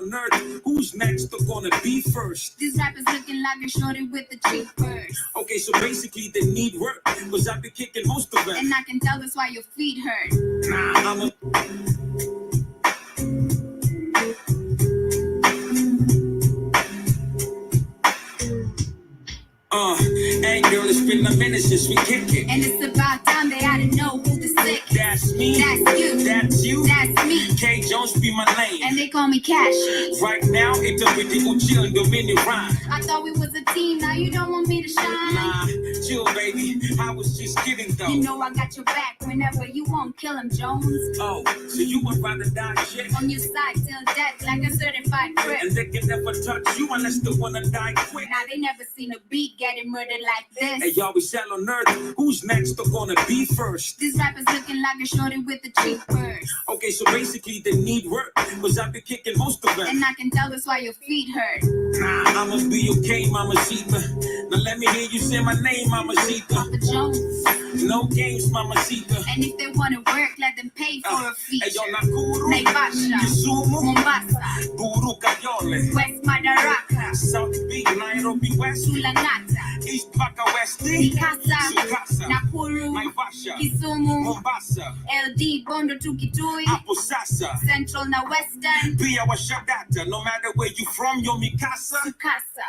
on earth. Who's next? They're gonna be first. These rappers looking like a shorty with the cheap purse. Okay, so basically they need work, cause I be kicking most of them. And I can tell that's why your feet hurt. Nah, I'm a... Hey girl, it's been a minute since we kicked it. And it's about time they ought to know who the sick. That's me. That's you. That's you. That's me. K Jones be my name. And they call me Cash. Right now, it's a pretty chill and the mini rhyme. I thought we was a team, now you don't want me to shine. Nah, chill baby, I was just kidding though. You know I got your back whenever you want. Kill him, Jones. Oh, so you would rather die shit? On your side till death like a certified crip. And they can never touch you unless they wanna die quick. Now they never seen a beat getting murdered like this. Hey y'all, we sell on earth. Who's next? They're gonna be first. These rappers looking like a shorty with the cheap purse. Okay, so basically they need work, cause I be kicking most of them. And I can tell that's why your feet hurt. Nah, I'ma be okay, Mamacita. Now let me hear you say my name, Mamacita. Papa Jones. No games, Mamacita. And if they wanna work, let them pay for a feature. Hey yo, Nakuru, Naivasha, Kisumu, Mombasa, Buru Kayole, West Madaraka, South Beach, Nairobi West, Sulangata, East Baka West, Sukasa, Mikasa, Nakuru, Naivasha, Kisumu, Mombasa, LD, Bondo to Kitui, Apo Sasa, Central na Western, Pia Washadata. No matter where you from, yo Mikasa. Sukasa.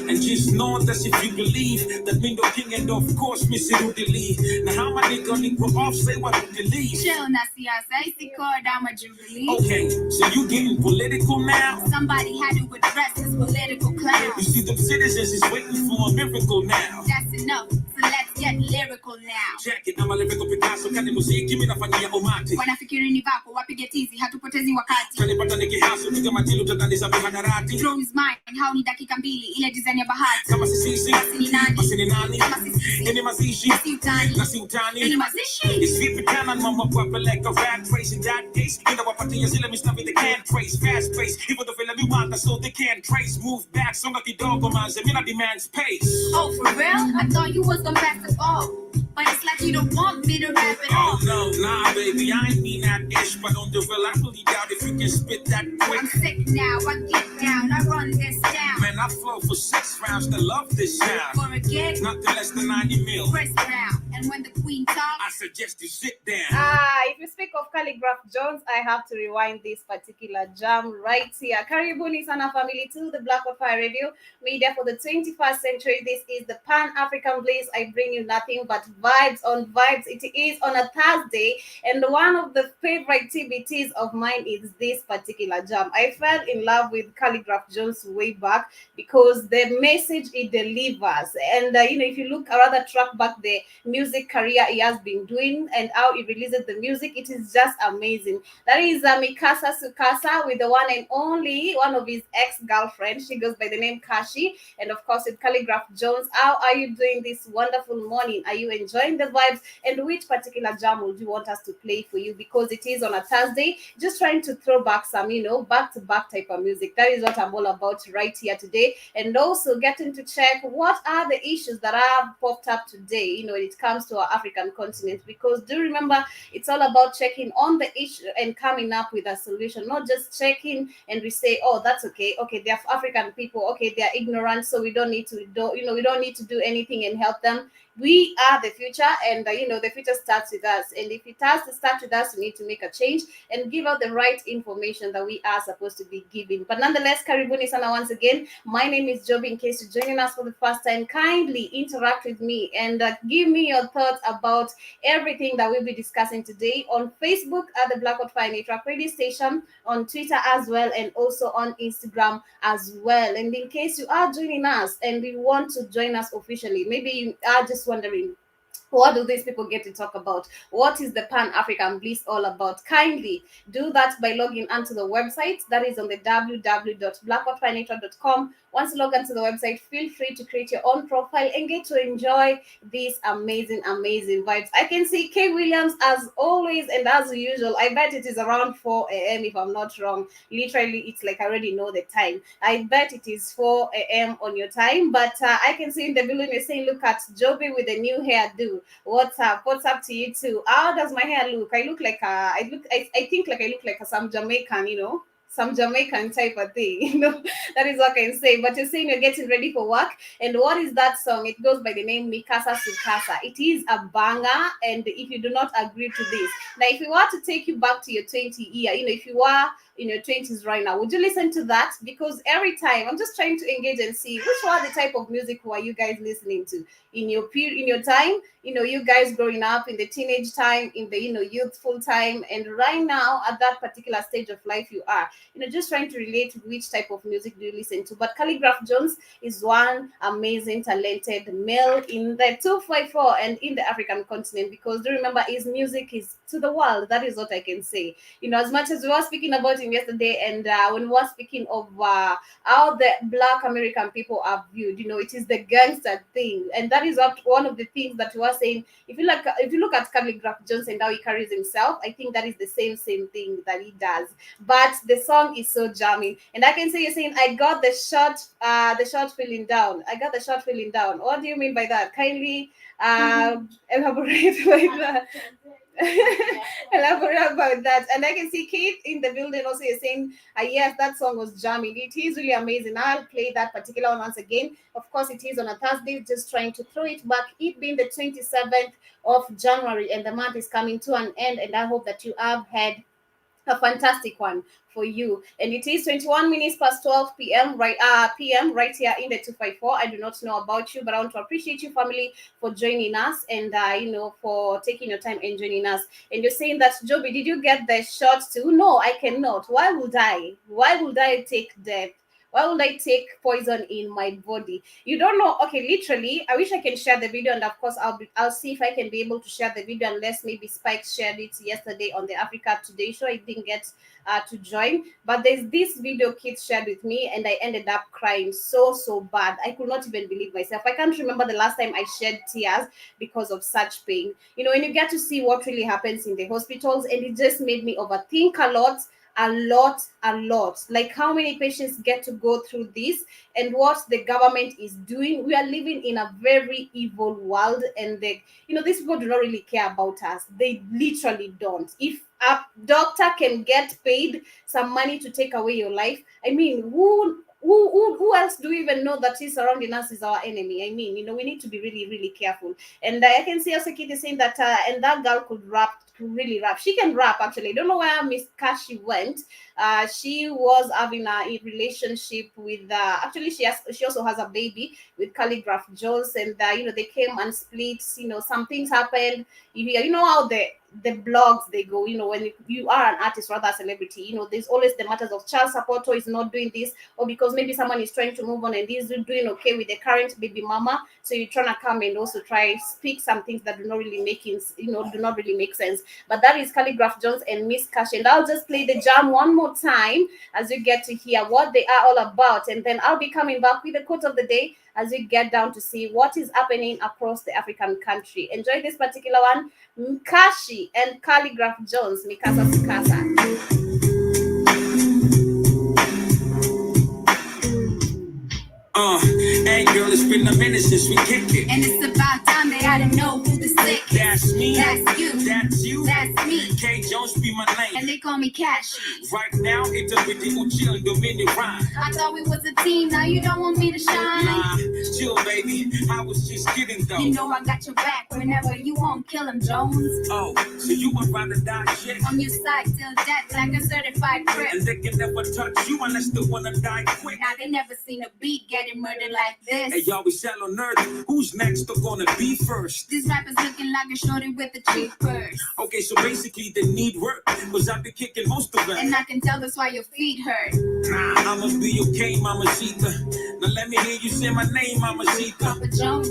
And just know that if you believe that Mindo King and of course Missy Rudili. Now how my nigga grow off say what you believe? Chill na siasa, isi kodama jubilee. Okay, so you getting political now? Somebody had to address this political clown. You see them citizens is waiting for a miracle now. That's enough, so let's get lyrical now. Check it, I'm a lyrical Picasso, kani muziki mimi nafanyia umati. Wanafikiri ni vako, wapige tizi, hatupotezi wakati. Kanipata nikihasu, piga matilo utadhani za mihadarati. Throw his mind, hao ni dakika mbili, ile design ya bahati. Kama sisi, Basi ni nani? basi ni nani? Kama sisi, Ini mazishi, si utani. na si utani. Ini mazishi. It's vipi kana mama kwa like a rat race in that case. Ina wapatia zile mistavi they can't trace. Fast pace, even though vile miwanda so they can't trace. Move back, songa kidogo manze, mina demand space. Oh, for real? I thought you was gonna pass the ball. But it's like you don't want me to rap at all. Oh no, nah baby, I ain't mean that ish. But on the real, I really doubt if you can spit that quick. I'm sick now, I get down, I run this down. Man, I flow for 6 rounds, they love this sound. For a gig, Nothing less than 90 mil. Chris Brown. And when the queen talks, I suggest you sit down. If you speak of Calligraph Jones, I have to rewind this particular jam right here. Karibuni sana family to the Black Fire Radio media for the 21st century. This is the Pan-African Bliss. I bring you nothing but vibes on vibes. It is on a Thursday, and one of the favorite TBTs of mine is this particular jam. I fell in love with Calligraph Jones way back because the message it delivers. And if you look around the track back, the music career he has been doing and how he releases the music, it is just amazing. That is Mikasa Sukasa with the one and only one of his ex-girlfriend. She goes by the name Kashi, and of course with Calligraph Jones. How are you doing this wonderful morning? Are you enjoying the vibes? And which particular jam would you want us to play for you? Because it is on a Thursday, just trying to throw back some back-to-back type of music. That is what I'm all about right here today. And also getting to check what are the issues that have popped up today, when it comes to our African continent. Because do remember, it's all about checking on the issue and coming up with a solution, not just checking and we say, oh, that's okay, they're African people, okay, they're ignorant, so we don't need to do anything and help them. We are the future, and the future starts with us. And if it has to start with us, we need to make a change and give out the right information that we are supposed to be giving. But nonetheless, karibuni sana once again. My name is Joby. In case you're joining us for the first time, kindly interact with me and give me your thoughts about everything that we'll be discussing today on Facebook at the Black Fire Network Radio Station, on Twitter as well, and also on Instagram as well. And in case you are joining us and you want to join us officially, maybe you are just wondering, what do these people get to talk about? What is the Pan-African Bliss all about? Kindly do that by logging onto the website. That is on the www.blackoutfinetwork.com. Once you log onto the website, feel free to create your own profile and get to enjoy these amazing vibes. I can see Kay Williams as always and as usual. I bet it is around 4 a.m. if I'm not wrong. Literally, it's like I already know the time. I bet it is 4 a.m. on your time. But I can see in the building you're saying, look at Joby with a new hairdo. What's up? What's up to you too? How does my hair look? I look like I think like I look like some Jamaican, some Jamaican type of thing. That is what I can say. But you're saying you're getting ready for work. And what is that song? It goes by the name Mikasa Sukasa. It is a banger. And if you do not agree to this, now if we were to take you back to your 20 year, if you are in your 20s right now, would you listen to that? Because every time I'm just trying to engage and see which were the type of music were you guys listening to in your time, you guys growing up in the teenage time, in the youthful time, and right now at that particular stage of life you are, just trying to relate to which type of music do you listen to. But Calligraph Jones is one amazing talented male in the 254 and in the African continent, because do remember his music is to the world. That is what I can say. As much as we were speaking about him yesterday, and when we were speaking of how the Black American people are viewed, it is the gangster thing, and that is one of the things that we were saying. If you look at Calligraph Jones and how he carries himself, I think that is the same thing that he does. But the song is so jamming, and I can say you're saying I got the shot feeling down. I got the shot feeling down. What do you mean by that? Kindly elaborate by that. Elaborate about that. And I can see Kate in the building also is saying, yes, that song was jamming. It is really amazing. I'll play that particular one once again. Of course, it is on a Thursday, just trying to throw it back. It being the 27th of January, and the month is coming to an end, and I hope that you have had a fantastic one for you. And it is 21 minutes past 12 p.m. right here in the 254. I do not know about you, but I want to appreciate you, family, for joining us, and for taking your time and joining us. And you're saying that, Joby, did you get the shot too? No, I cannot. Why would I take death? Why would I take poison in my body? You don't know. Okay, literally, I wish I can share the video, and of course, I'll see if I can be able to share the video, unless maybe Spike shared it yesterday on the Africa Today show. I didn't get to join, but there's this video Kit shared with me, and I ended up crying so bad. I could not even believe myself. I can't remember the last time I shed tears because of such pain. When you get to see what really happens in the hospitals, and it just made me overthink a lot. Like how many patients get to go through this, and what the government is doing. We are living in a very evil world, and these people do not really care about us. They literally don't. If a doctor can get paid some money to take away your life, I mean, who else do we even know that is surrounding us is our enemy? I mean, we need to be really, really careful. And I can see also Kitty saying that, and that girl could really rap. She can rap, actually. I don't know where Miss Kashi went. She was having a relationship with, actually, she also has a baby with Calligraph Jones, and they came and split. Some things happened. You know how the blogs they go, when you are an artist, rather a celebrity, there's always the matters of child support, or is not doing this, or because maybe someone is trying to move on and is doing okay with the current baby mama, so you're trying to come and also try speak some things that do not really make sense. But that is Calligraph Jones and Miss Cash, and I'll just play the jam one more time as you get to hear what they are all about, and then I'll be coming back with the quote of the day as we get down to see what is happening across the African country. Enjoy this particular one, Mkashi and Calligraph Jones, Mikasa Sukasa. Hey girl, it's been a minute since we kicked it, And it's about time they ought to know who the sick is. That's me, That's you. that's you, That's me. K Jones be my And name. they call me Cashy. Right now, it's a bit of chill and dominion rhyme. I thought we was a team, now you don't want me to shine. Nah, chill, baby. I was just kidding, though. You know I got your back whenever you won't kill him, Jones. Oh, so you would rather die shit? On your side till death like a certified crip. And they can never touch you unless they wanna die quick. Now they never seen a beat getting murdered like this. Hey, y'all, we sell on earth. Who's next? They're gonna be first. This rapper's looking like a shorty with a cheap purse. Okay, so basically they need work, cause I've been kicking most of them. And I can tell that's why your feet hurt. Nah, I'ma be okay, Mamacita. Now let me hear you say my name, Mamacita. Papa Jones.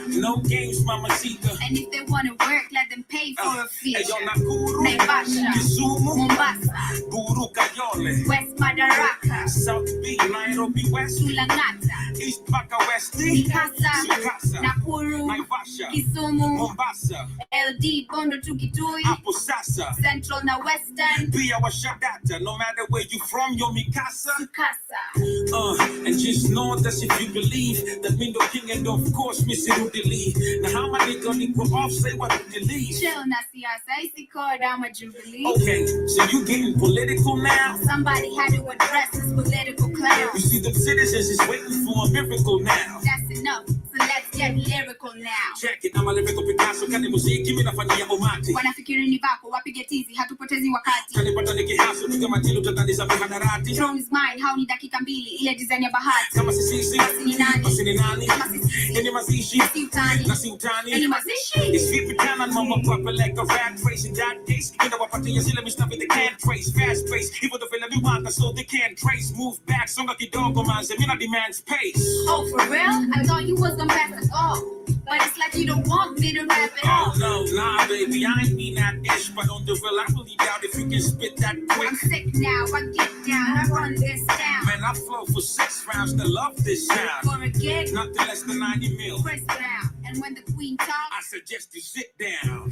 No games, Mamacita. And if they wanna work, let them pay for a Hey, yo, feature. Nakuru, Naivasha, Kisumu, Mombasa, Buru Kayole, West Madaraka, South B, Nairobi West, Sulangata, East Baka West, Sukasa, Mikasa, Nakuru, Naivasha, Kisumu, Mombasa, LD, Bondo to Kitui, Apo Sasa, Central na Western, Pia Washadata. No matter where you from, you're Mikasa. Sukasa. And just know that if you believe that Mindo King and of course Missy Rudy usually. Now how my nigga need go off, say what you leave. Chill, Nasi Asaisi called I'm a Jubilee. Okay, so you getting political now? Somebody had to address this political clown. You see the citizens is waiting for a miracle now. That's enough, so let's get lyrical now. Check it, I'm a lyrical Picasso, kani muziki mimi nafanyia umati. Wanafikiri ni vako, wapige tizi, hatupotezi wakati. Kanipata nikihaso, piga matilo tataniza mihadarati. Throne is mine, hao ni dakika mbili, ile design ya bahati. Kama sisi, Basi ni nani? basi ni nani? Kama sisi, Any mazishi, si utani. na si utani. Any mazishi. It's sleeping down on mama proper like a rat race in that case. You know what party is me stuff they can't trace. Fast pace, even though feel me want so they can't trace. Move back, songa kidogo man, se mina demands pace. Oh, for real? I thought you was gonna pass us all. But it's like you don't want me to rap at all. Oh no, nah baby, I ain't mean that ish. But on the real, I really doubt if you can spit that quick. I'm sick now, I get down, I run this down. Man, I flow for 6 rounds to love this sound. For a gig, Nothing less than 90 mil. Chris Brown. And when the queen talks, I suggest you sit down.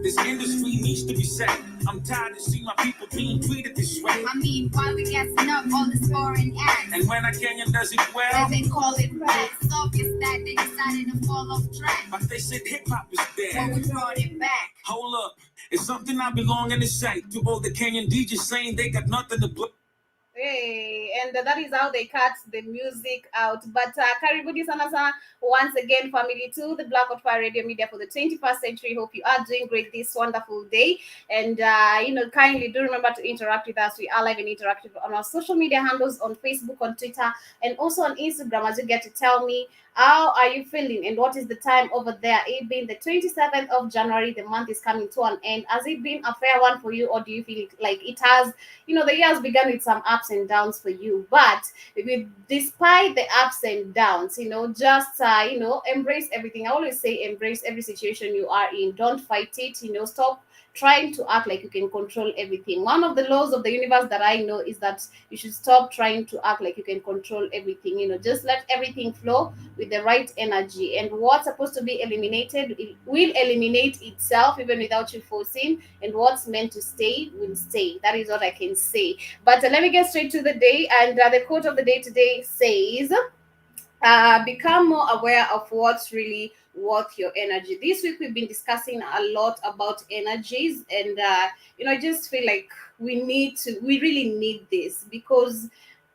This industry needs to be set. I'm tired of seeing my people being treated this way. I mean, why we gassing up all this foreign acts? And when a Kenyan does it well, And they call it rap. It's obvious that they decided to fall off track. but they said hip hop is So dead. we brought it back. Hold up, it's something I belong to say to all the Kenyan DJs saying they got nothing to blow. Hey, and that is how they cut the music out. But karibuni sana sana once again, family, to the Black Hot Fire Radio Media for the 21st century. Hope you are doing great this wonderful day. And kindly do remember to interact with us. We are live and interactive on our social media handles on Facebook, on Twitter, and also on Instagram, as you get to tell me how are you feeling and what is the time over there. It being the 27th of January, the month is coming to an end. Has it been a fair one for you, or do you feel like it has, the year has begun with some ups and downs for you? But despite the ups and downs, just embrace everything. I always say embrace every situation you are in. Don't fight it. Stop trying to act like you can control everything. One of the laws of the universe that I know is that you should stop trying to act like you can control everything. Just let everything flow with the right energy, and what's supposed to be eliminated, it will eliminate itself even without you forcing, and what's meant to stay will stay. That is what I can say. But let me get straight to the day, and the quote of the day today says, become more aware of what's really worth your energy. This week we've been discussing a lot about energies, and I just feel like we really need this, because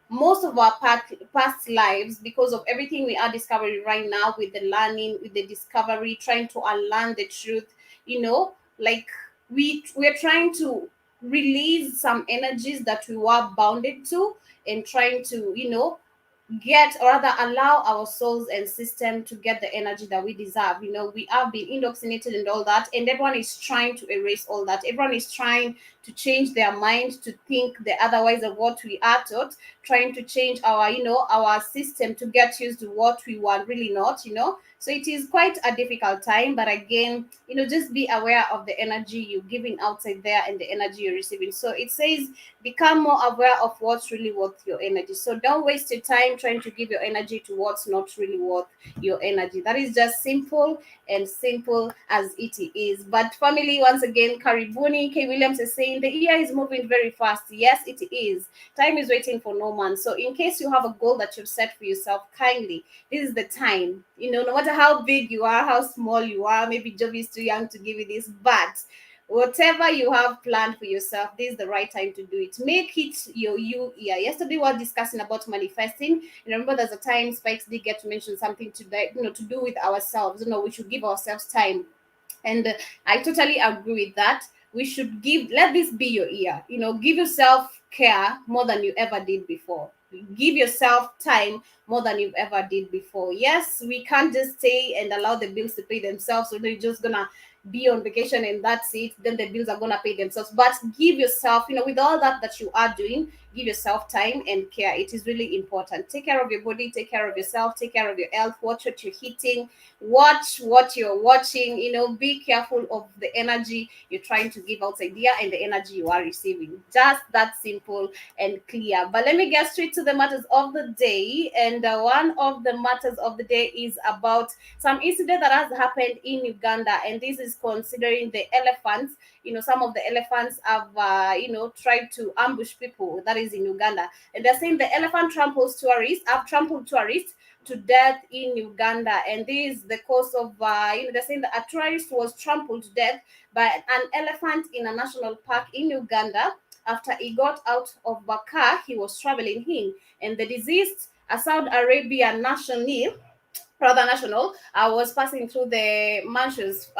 most of our past lives, because of everything we are discovering right now, with the learning, with the discovery, trying to unlearn the truth, like we're trying to release some energies that we were bounded to, and trying to get, or rather allow our souls and system to get the energy that we deserve. We have been indoctrinated and all that, and everyone is trying to erase all that. Everyone is trying to change their mind to think the otherwise of what we are taught, trying to change our our system to get used to what we were really not. So it is quite a difficult time, but again, just be aware of the energy you're giving outside there and the energy you're receiving. So it says, become more aware of what's really worth your energy. So don't waste your time trying to give your energy to what's not really worth your energy. That is just simple as it is. But family, once again, karibuni. K. Williams is saying the year is moving very fast. Yes, it is. Time is waiting for no man. So in case you have a goal that you've set for yourself, kindly, this is the time. No matter how big you are, how small you are, maybe Job is too young to give you this, but whatever you have planned for yourself, this is the right time to do it. Make it your year. Yesterday we were discussing about manifesting, and remember there's a time Spikes did get to mention something today, to do with ourselves. We should give ourselves time, and I totally agree with that. We should let this be your year. Give yourself care more than you ever did before. Give yourself time more than you've ever did before. Yes, we can't just stay and allow the bills to pay themselves, so they're just gonna be on vacation and that's it. Then the bills are gonna pay themselves. But give yourself, with all that you are doing, give yourself time and care. It is really important. Take care of your body, take care of yourself, take care of your health. Watch what you're eating, watch what you're watching. Be careful of the energy you're trying to give outside there and the energy you are receiving. Just that simple and clear. But let me get straight to the matters of the day. And one of the matters of the day is about some incident that has happened in Uganda, and this is considering the elephants. Some of the elephants have tried to ambush people. That is safaris in Uganda, and they're saying the elephant trampled tourists to death in Uganda, and this is the cause of they're saying that a tourist was trampled to death by an elephant in a national park in Uganda after he got out of a car he was traveling in, and the deceased, a Saudi Arabian national, was passing through the mansions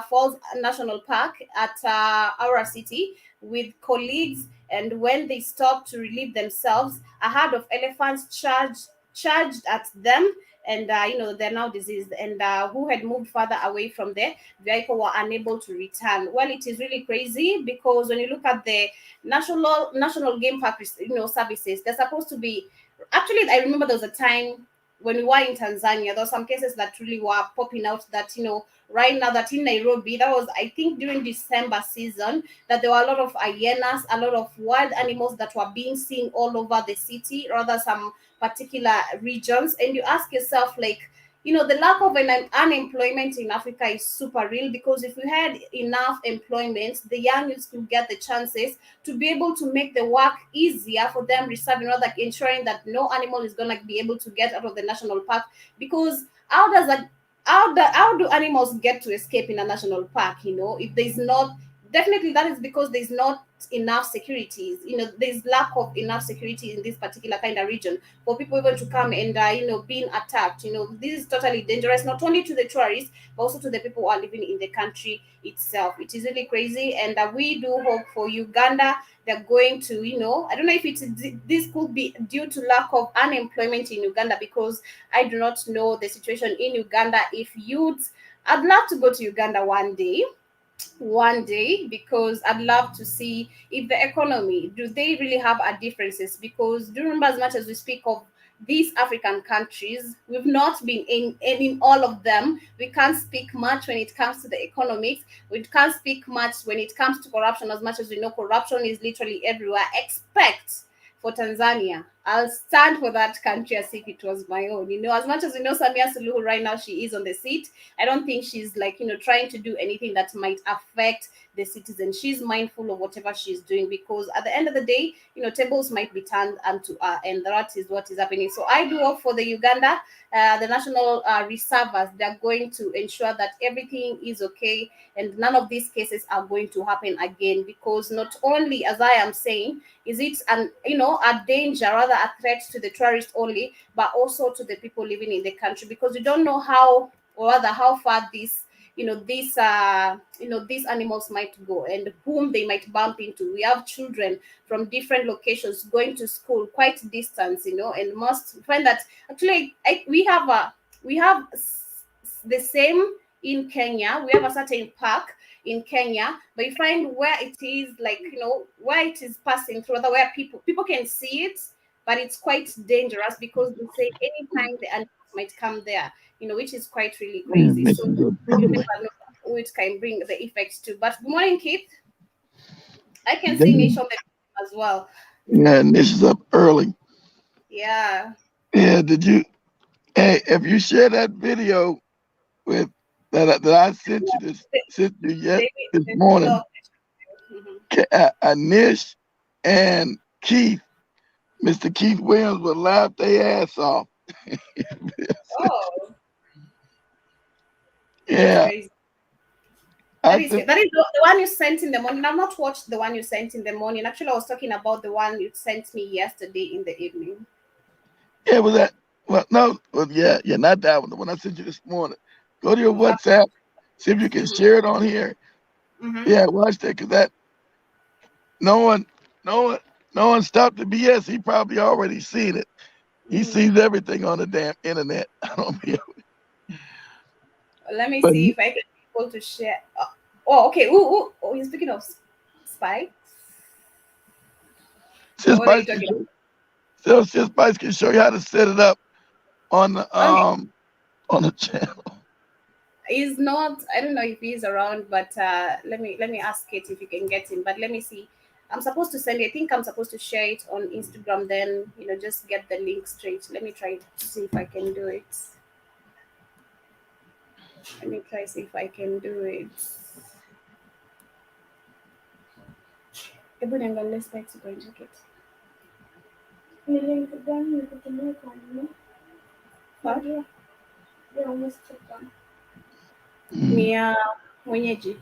Falls National Park at Aura City with colleagues, and when they stopped to relieve themselves, a herd of elephants charged at them, and they're now diseased, and who had moved further away from the vehicle were unable to return. Well, it is really crazy because when you look at the national game park services, they're supposed to be, actually, I remember there was a time when we were in Tanzania, there were some cases that really were popping out that, right now that in Nairobi, that was, I think, during December season, that there were a lot of hyenas, a lot of wild animals that were being seen all over the city, rather some particular regions. And you ask yourself, like, the lack of unemployment in Africa is super real, because if we had enough employment, the young youths could get the chances to be able to make the work easier for them, reserving, rather ensuring that no animal is going to be able to get out of the national park. Because how do animals get to escape in a national park? If there's not, definitely that is because there's not enough securities. There's lack of enough security in this particular kind of region for people even to come and being attacked. This is totally dangerous, not only to the tourists but also to the people who are living in the country itself. It is really crazy, and we do hope for Uganda. They're going to, I don't know if this could be due to lack of unemployment in Uganda, because I do not know the situation in Uganda. If youths, I'd love to go to Uganda one day, because I'd love to see if the economy, do they really have a differences? Because do remember, as much as we speak of these African countries, we've not been in all of them. We can't speak much when it comes to the economics. We can't speak much when it comes to corruption, as much as we know corruption is literally everywhere, except for Tanzania. I'll stand for that country as if it was my own. As much as we know Samia Suluhu right now, she is on the seat. I don't think she's trying to do anything that might affect the citizens. She's mindful of whatever she's doing, because at the end of the day, tables might be turned unto her, and that is what is happening. So I do hope for the Uganda, the national reservers, they're going to ensure that everything is okay and none of these cases are going to happen again, because not only, as I am saying, is it a danger, rather a threat to the tourists only, but also to the people living in the country, because you don't know how far these animals might go and whom they might bump into. We have children from different locations going to school quite distance, and must find that actually we have the same in Kenya. We have a certain park in Kenya, but you find where it is where it is passing through, where people can see it, but it's quite dangerous, because they say anytime the animals might come there, which is quite really crazy. So you never know which can bring the effects too. But good morning, Keith. I can see Nish on the as well. Yeah, Nish is up early. Yeah. Yeah, if you share that video with that I sent you this morning, Nish and Keith, Mr. Keith Williams would laugh their ass off. Oh. Yeah. That is the one you sent in the morning. I've not watched the one you sent in the morning. Actually, I was talking about the one you sent me yesterday in the evening. Yeah, was that? Well, no. Well, yeah, not that one. The one I sent you this morning. Go to your WhatsApp. See if you can share it on here. Yeah, watch that, because that no one stopped the BS. He probably already seen it. He sees everything on the damn internet. I don't be. Let me see if I can be able to share. Oh, okay. Oh, you're speaking of Spike. Spice can show you how to set it up on the channel. He's not. I don't know if he's around, but let me ask it if you can get him. But let me see. I'm supposed to send it. I think I'm supposed to share it on Instagram. Then just get the link straight. Let me try to see if I can do it. Let me try see if I can do it. Let's back to going jacket. What? Mia mwenyeji.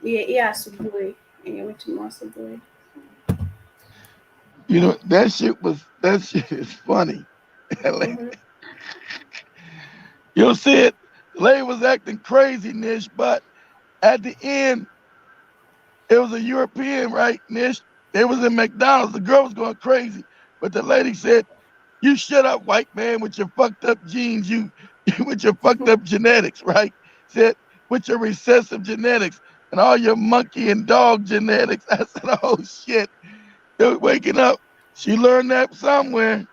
Yeah, asubuhi. Yenye tumwa asubuhi. You know, that shit is funny. You'll see it. The lady was acting crazy, Nish, but at the end, it was a European, right, Nish? They was in McDonald's. The girl was going crazy, but the lady said, "You shut up, white man, with your fucked up genes, you with your fucked up genetics," right? Said, "With your recessive genetics and all your monkey and dog genetics." I said, "Oh shit." They were waking up. She learned that somewhere.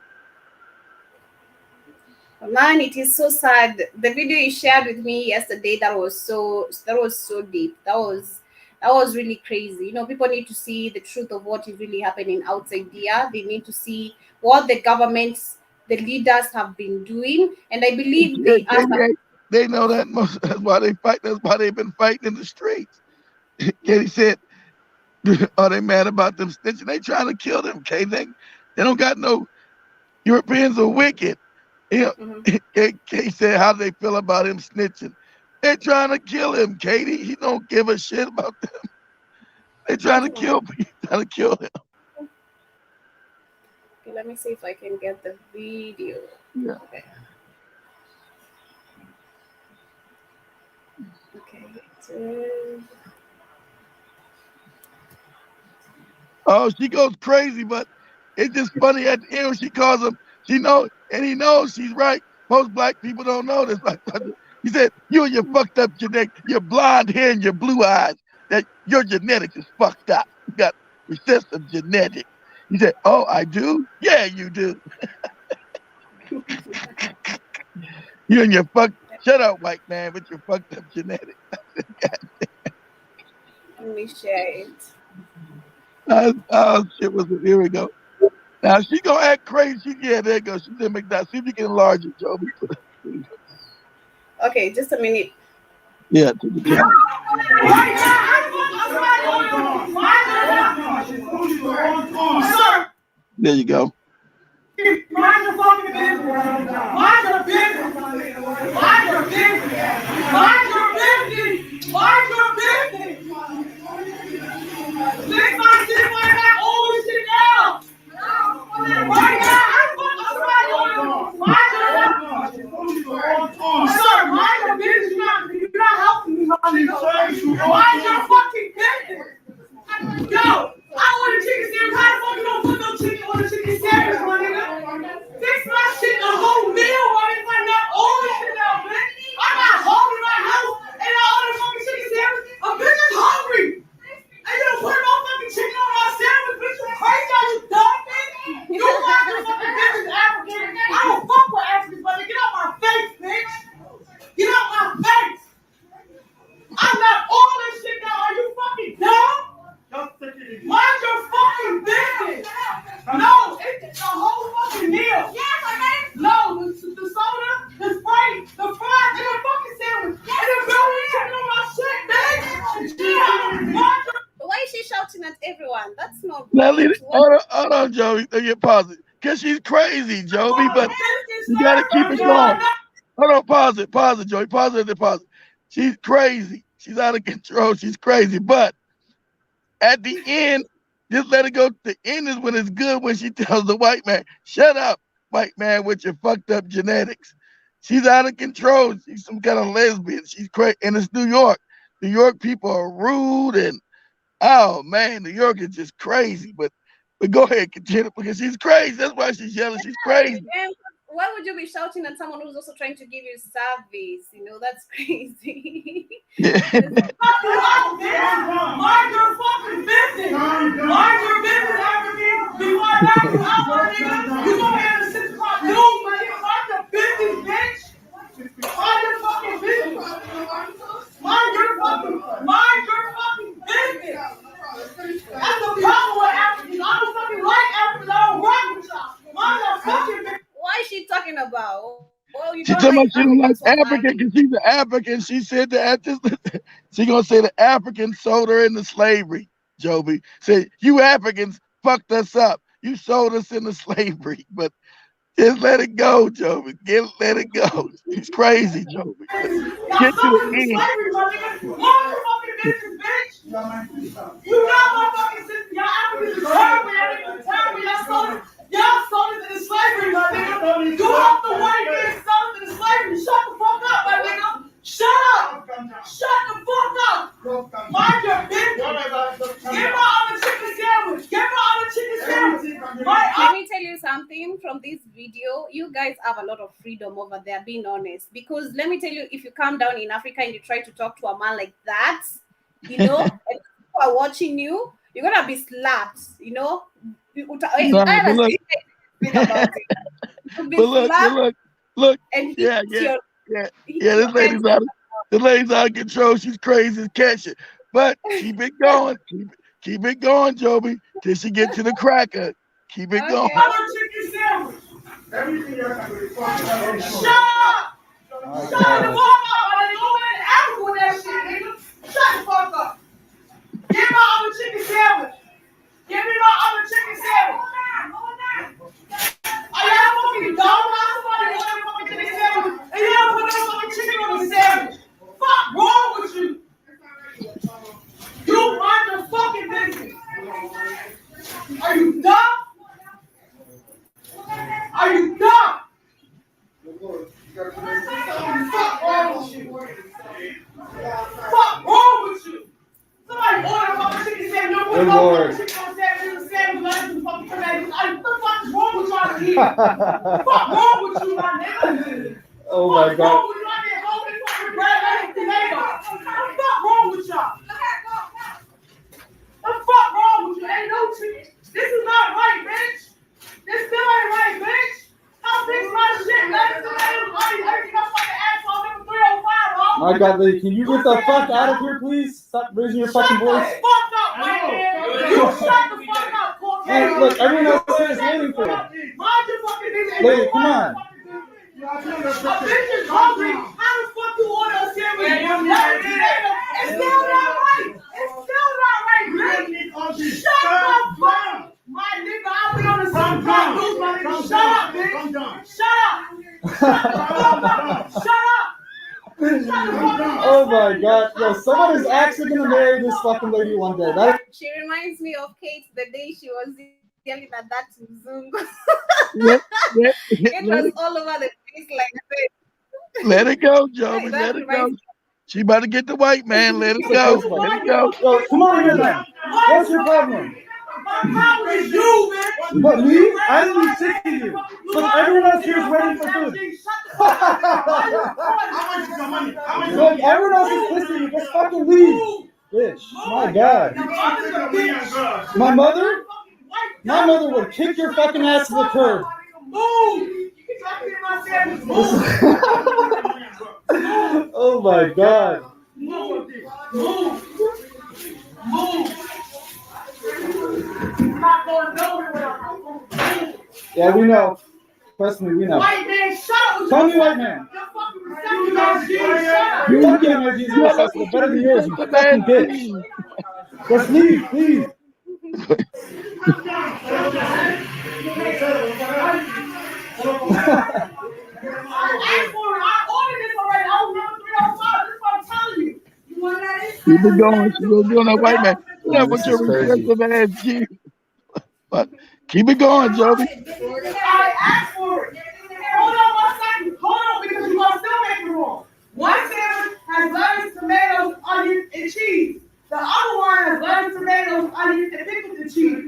Man, it is so sad. The video you shared with me yesterday, that was so deep. That was really crazy. You know, people need to see the truth of what is really happening outside there. They need to see what the governments, the leaders have been doing. And I believe They know that most. That's why they fight. That's why they've been fighting in the streets. Katie said, "Are they mad about them snitching? They trying to kill them, Katie. They don't got no Europeans are wicked." You know, Katie said, "How do they feel about him snitching?" They're trying to kill him, Katie. He don't give a shit about them. They trying to kill me. Trying to kill him. Okay, let me see if I can get the video. Yeah. Okay. Oh, she goes crazy, but it's just funny at the end when she calls him. She knows, and he knows she's right. Most black people don't know this. He said, "You and your fucked up genetics, your blonde hair and your blue eyes, that your genetics is fucked up. You got recessive genetics." He said, "Oh, I do? Yeah, you do." You and your shut up, white man, with your fucked up genetics. Let me share it. Oh shit, was it? Here we go. Now she gonna act crazy. Yeah, there you go. She's in McDonald's. See if you can enlarge it, Joby. Okay, just a minute. Yeah, to the camera. There you go. Mind your fucking business. Mind your business. Mind your business. Mind your business. Mind your business. Fix my shit right now. All this shit down. Right now. Mind your sir, mind your business. You're not helping me, my nigga. Mind your fucking business. Yo, I want a chicken sandwich. How the fuck you don't put no chicken on a chicken sandwich, my nigga? Fix my shit a whole meal, my nigga. Like that all this shit out, bitch. I'm not home in my house and I order fucking chicken sandwich. A bitch is hungry. And you don't put no fucking chicken on my sandwich, bitch. You crazy out, you dumb bitch. You mind your fucking business, African. I don't fuck with Africans, but get out my face, bitch. Get out my face. I'm not all this shit now. Are you fucking dumb? Mind your fucking business. No, it's the whole fucking meal. Yes, okay. No, the soda, the Sprite, the fries, and the fucking sandwich. Yes, and the girl ain't checking on my shit, bitch. Yeah. Why is she shouting at everyone? That's not Now, hold on, Joey. You pause it. Because she's crazy, Joey, but you got to keep it going. Hold on, pause it, Joey. Pause it. She's crazy. She's out of control. She's crazy. But at the end, just let it go. The end is when it's good, when she tells the white man, "Shut up, white man, with your fucked up genetics." She's out of control. She's some kind of lesbian. She's crazy. And it's New York. New York people are rude, and oh man, New York is just crazy. But go ahead, continue, because she's crazy. That's why she's yelling. She's crazy. Why would you be shouting at someone who's also trying to give you service? You know, that's crazy. Yeah. Mind your fucking business. Mind your business, African. Before I knock you out, my nigga, you gonna have a 6 o'clock news, my nigga. Mind your business, bitch. Mind your fucking business. Mind your fucking business. That's the problem with Africans. I don't fucking like Africans. I don't rock with y'all. Mind your fucking business. What is she talking about? Well, She talking about she don't like African because she's an African. She said that she gonna say the African sold her into slavery. Joby. Said, you Africans fucked us up. You sold us into slavery. But just let it go, Joby. Let it go. He's crazy, Joby. Get to the end. You got motherfucking sister. Y'all Africans is terrible. Y'all sold it into slavery, my nigga. You off the white man sold it into slavery. Shut the fuck up, my nigga. Shut up. Shut the fuck up. Mind your business. Get my other chicken sandwich. Get my other chicken sandwich. Let me tell you something from this video. You guys have a lot of freedom over there, being honest. Because let me tell you, if you come down in Africa and you try to talk to a man like that, you know, and people are watching you, you're gonna be slapped, you know. Look, and yeah. This lady's out of control. She's crazy as catch it. But keep it going. Keep it going, Joby, till she get to the cracker. Keep it going. Chicken sandwich. Everything else I'm really fucking up. Shut up! Shut the fuck up! I didn't go in Africa with that shit, nigga. Shut the fuck up. Give my other chicken sandwich. Give me my other chicken sandwich. Are y'all fucking dumb? Somebody want a fucking chicken sandwich, and y'all put no fucking chicken on the sandwich. Fuck wrong with you? You mind your fucking business. Are you dumb? Are you dumb? Fuck wrong with you? Fuck wrong with you? Somebody order a fucking chicken sandwich. You put no fucking chicken on the sandwich. Let them fucking come at you. What the fuck is wrong with y'all here? Fuck wrong with you, my nigga? Oh my God. Fuck wrong with you? I get home and fucking bread like tomato. What the fuck wrong with y'all? What the fuck wrong with you? Ain't no chicken. This is not right, bitch. This still ain't right, bitch. I'll fix my shit. Let it tomatoes. Everything I'm fucking asshole. Nigga 305, bro. My God, lady, can you get the fuck out of here, please? Stop raising your fucking voice. Shut the fuck up, man. You shut the fuck up, Caucasian. Hey, look, everyone else here is waiting for you. Mind your fucking business. Lady, come on. A bitch is hungry. How the fuck you order a sandwich? It's still not right. It's still not right, bitch. Shut the fuck up. My nigga, I'll be on the same time. My nigga, shut up, bitch. Shut up. Shut up. Oh my God. Yo, someone is actually gonna marry this fucking lady one day. She reminds me of Kate the day she was yelling at that Mzungu. It was all over the place like this. Let it go, Joby. Let it go. She about to get the white man. Let it go. Let it go. Yo, come on here, man. What's your problem? My problem is you, man. What, me? I didn't do shit to you. But everyone else here is waiting for food. Look, everyone else is listening. Just fucking leave. Bitch. My God. My mother? My mother would kick your fucking ass to the curb. Oh my God. Move. Yeah, we know. Trust me, we know. White man, shut up. Tell me, white man. You fucking emojis are accessible better than yours, you fucking bitch. Just leave, please. Keep it going. She was doing that white man. Yeah, but your regressive ass kid. But keep it going, Joby. I asked for it. Hold on 1 second. Hold on, because you're going to still make it wrong. One sandwich has lettuce, tomatoes, onions, and cheese. The other one has lettuce, tomatoes, onions, and pickles and cheese.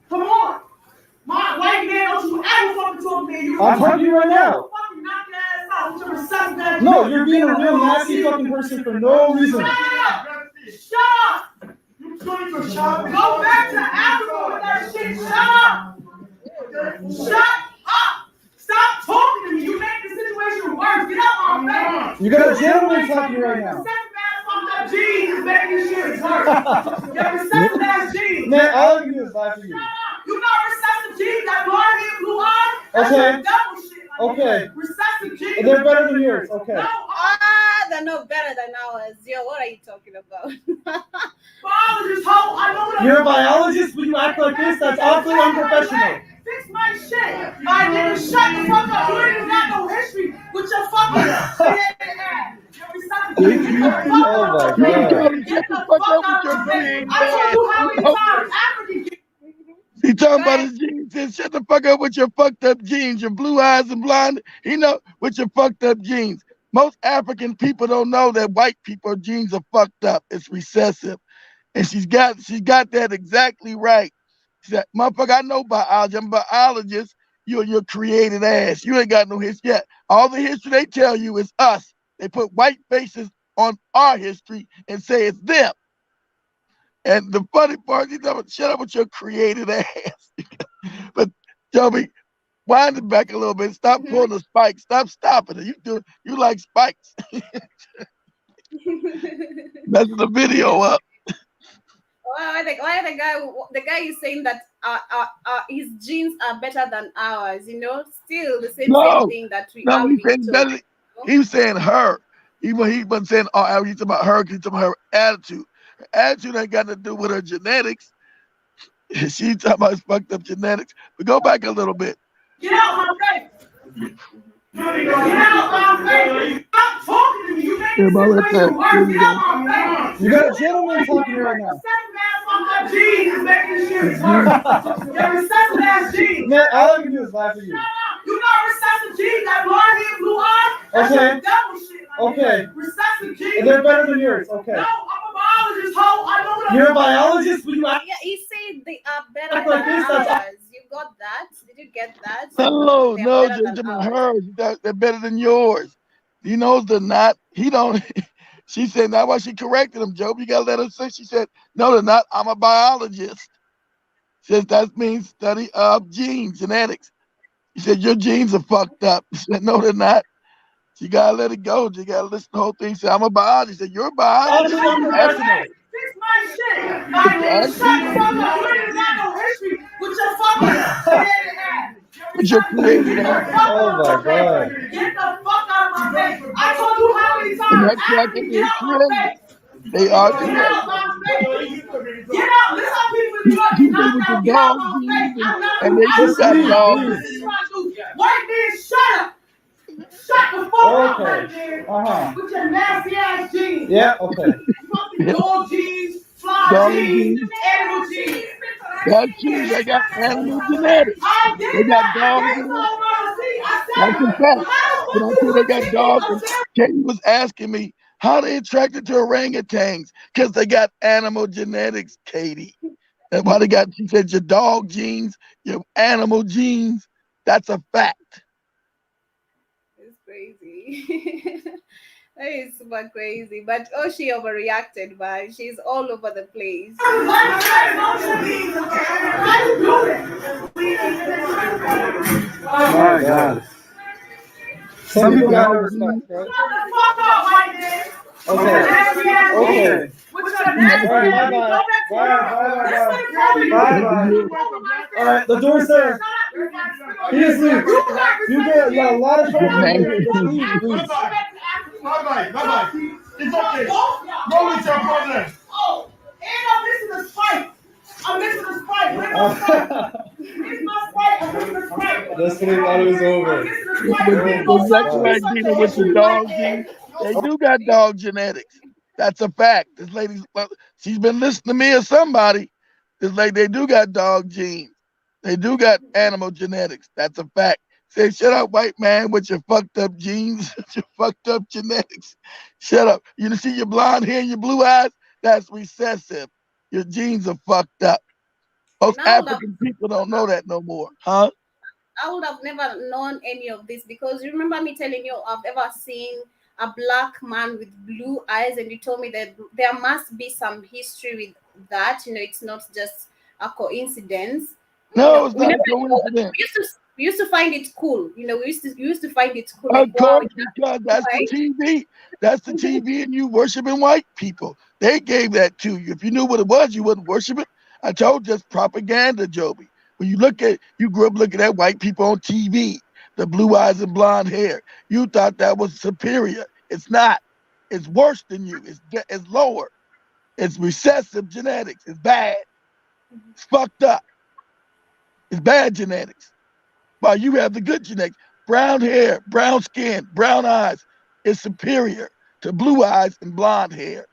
Come on. My white man, don't you ever fucking talk to me. I'm talking to you right now. Fucking knock your ass out with your receptive ass. No, you're being a real nasty fucking person for no reason. Shut up. Shut up. Go back to Africa with that shit. Shut up. Shut up. Stop talking to me. You make the situation worse. Get out my face. You got a gentleman talking to you right now. Jeans is making this shit worse. Your recessive ass jeans. Man, all I can do is lie for you. You got recessive jeans that blonde and blue eyes? Okay. Double shit. Okay. Recessive jeans. They're better than yours. Okay. No, They're not better than ours. Yo, what are you talking about? biologist, hoe. I know what You're a biologist, but you act like this? That's awfully unprofessional. Fix my shit. My nigga, shut the fuck up. You ain't even got no history with your fucking head ass. Oh my God. Get the fuck out of my face. I told you how many times African. He talking about his genes. Said, shut the fuck up with your fucked up genes, your blue eyes and blonde. You know, with your fucked up genes. Most African people don't know that white people genes are fucked up. It's recessive, and she's got that exactly right. She said, "Motherfucker, I know biology. I'm a biologist. You're your created ass. You ain't got no history yet. All the history they tell you is us. They put white faces on our history and say it's them." And the funny part, you know, shut up with your created ass. But Joby, wind it back a little bit. Stop pulling the spikes. Stop stopping it. You like spikes. That's the video up. Why the guy is saying that his genes are better than ours, you know, still the same thing that we are being told. He was saying her. He wasn't saying he's talking about her, he's talking about her attitude. Her attitude ain't got to do with her genetics. She's talking about fucked up genetics. But go back a little bit. Get out my face. Get out my face. Stop talking to me. You make this situation worse. Get out my face. You got a gentleman talking here right now. Your genes is making this shit worse. Your recessive ass genes. Man, all I can do is laugh at you. You got recessive genes, that blonde hair, blue eyes. That's Okay. some devil shit. Okay. Recessive genes. And they're better than yours. Okay. No, I'm a biologist, hoe. I know what I'm You're a biologist, but you act Yeah, he said they are better Act like than this, that's- ours. You got that? Did you get that? No, They're no, better than just ours. hers. They're better than yours. He knows they're not. He don't. She said, that's why she corrected him, Job. You gotta let her say. She said, no, they're not. I'm a biologist. Says that means study of genes, genetics. He said, your genes are fucked up. She said, no, they're not. You gotta let it go. You gotta listen to the whole thing. He said, I'm a biologist. He said, you're a biologist. Fix my shit. My nigga, shut the fuck up. You ain't got no history with your fucking created ass. With your created ass. Oh my God. Get the fuck out of my face. I told you how many times. That's why African, get out my face. They are Get created. out my face. Get out. Listen how people in New York get knocked out. Get out my face. I'm not And they just got dogs. This is what I do. White man, shut up. Shut the fuck up, white man. Uh-huh. With your nasty ass jeans. Yeah, okay. Fucking dog jeans, fly Dog jeans, jeans. animal jeans. That genes, they got animal genetics. I did They got that. dogs I in did it. I That's a fact. But I said they got dogs. And Katie was asking me how they attracted to orangutans because they got animal genetics, Katie. That's why they got, she said, your dog genes, your animal genes. That's a fact. It's crazy. That is super crazy. But she overreacted, but she's all over the place. My God. Some people got no respect, bro. Okay. Okay. All right, the door's there. He just leave. You got a lot of trouble. Just leave, please. Bye-bye. It's okay. Go with your problem. Oh, and I'm missing a Sprite. I'm missing a Sprite. Where's my Sprite? Where's my Sprite? I'm missing a Sprite. That's when he thought it was over. I'm missing a Sprite. But that's right, Dina, with the dog genes. They do got dog genetics. That's a fact. This lady's, she's been listening to me or somebody. This lady, they do got dog genes. They do got animal genetics. That's a fact. Say, shut up, white man, with your fucked up genes, your fucked up genetics. Shut up. You see your blonde hair and your blue eyes? That's recessive. Your genes are fucked up. Most African people don't know that no more, huh? I would have never known any of this because you remember me telling you I've ever seen a black man with blue eyes, and you told me that there must be some history with that. You know, it's not just a coincidence. No, it's not a coincidence. We used to find it cool. You know, we used to find it cool. Of like, course, wow, because that's the TV. That's the TV, and you worshiping white people. They gave that to you. If you knew what it was, you wouldn't worship it. I told you, it's propaganda, Joby. When you grew up looking at white people on TV, the blue eyes and blonde hair. You thought that was superior. It's not. It's worse than you. It's lower. It's recessive genetics. It's bad. It's fucked up. It's bad genetics. While you have the good genetics. Brown hair, brown skin, brown eyes is superior to blue eyes and blonde hair.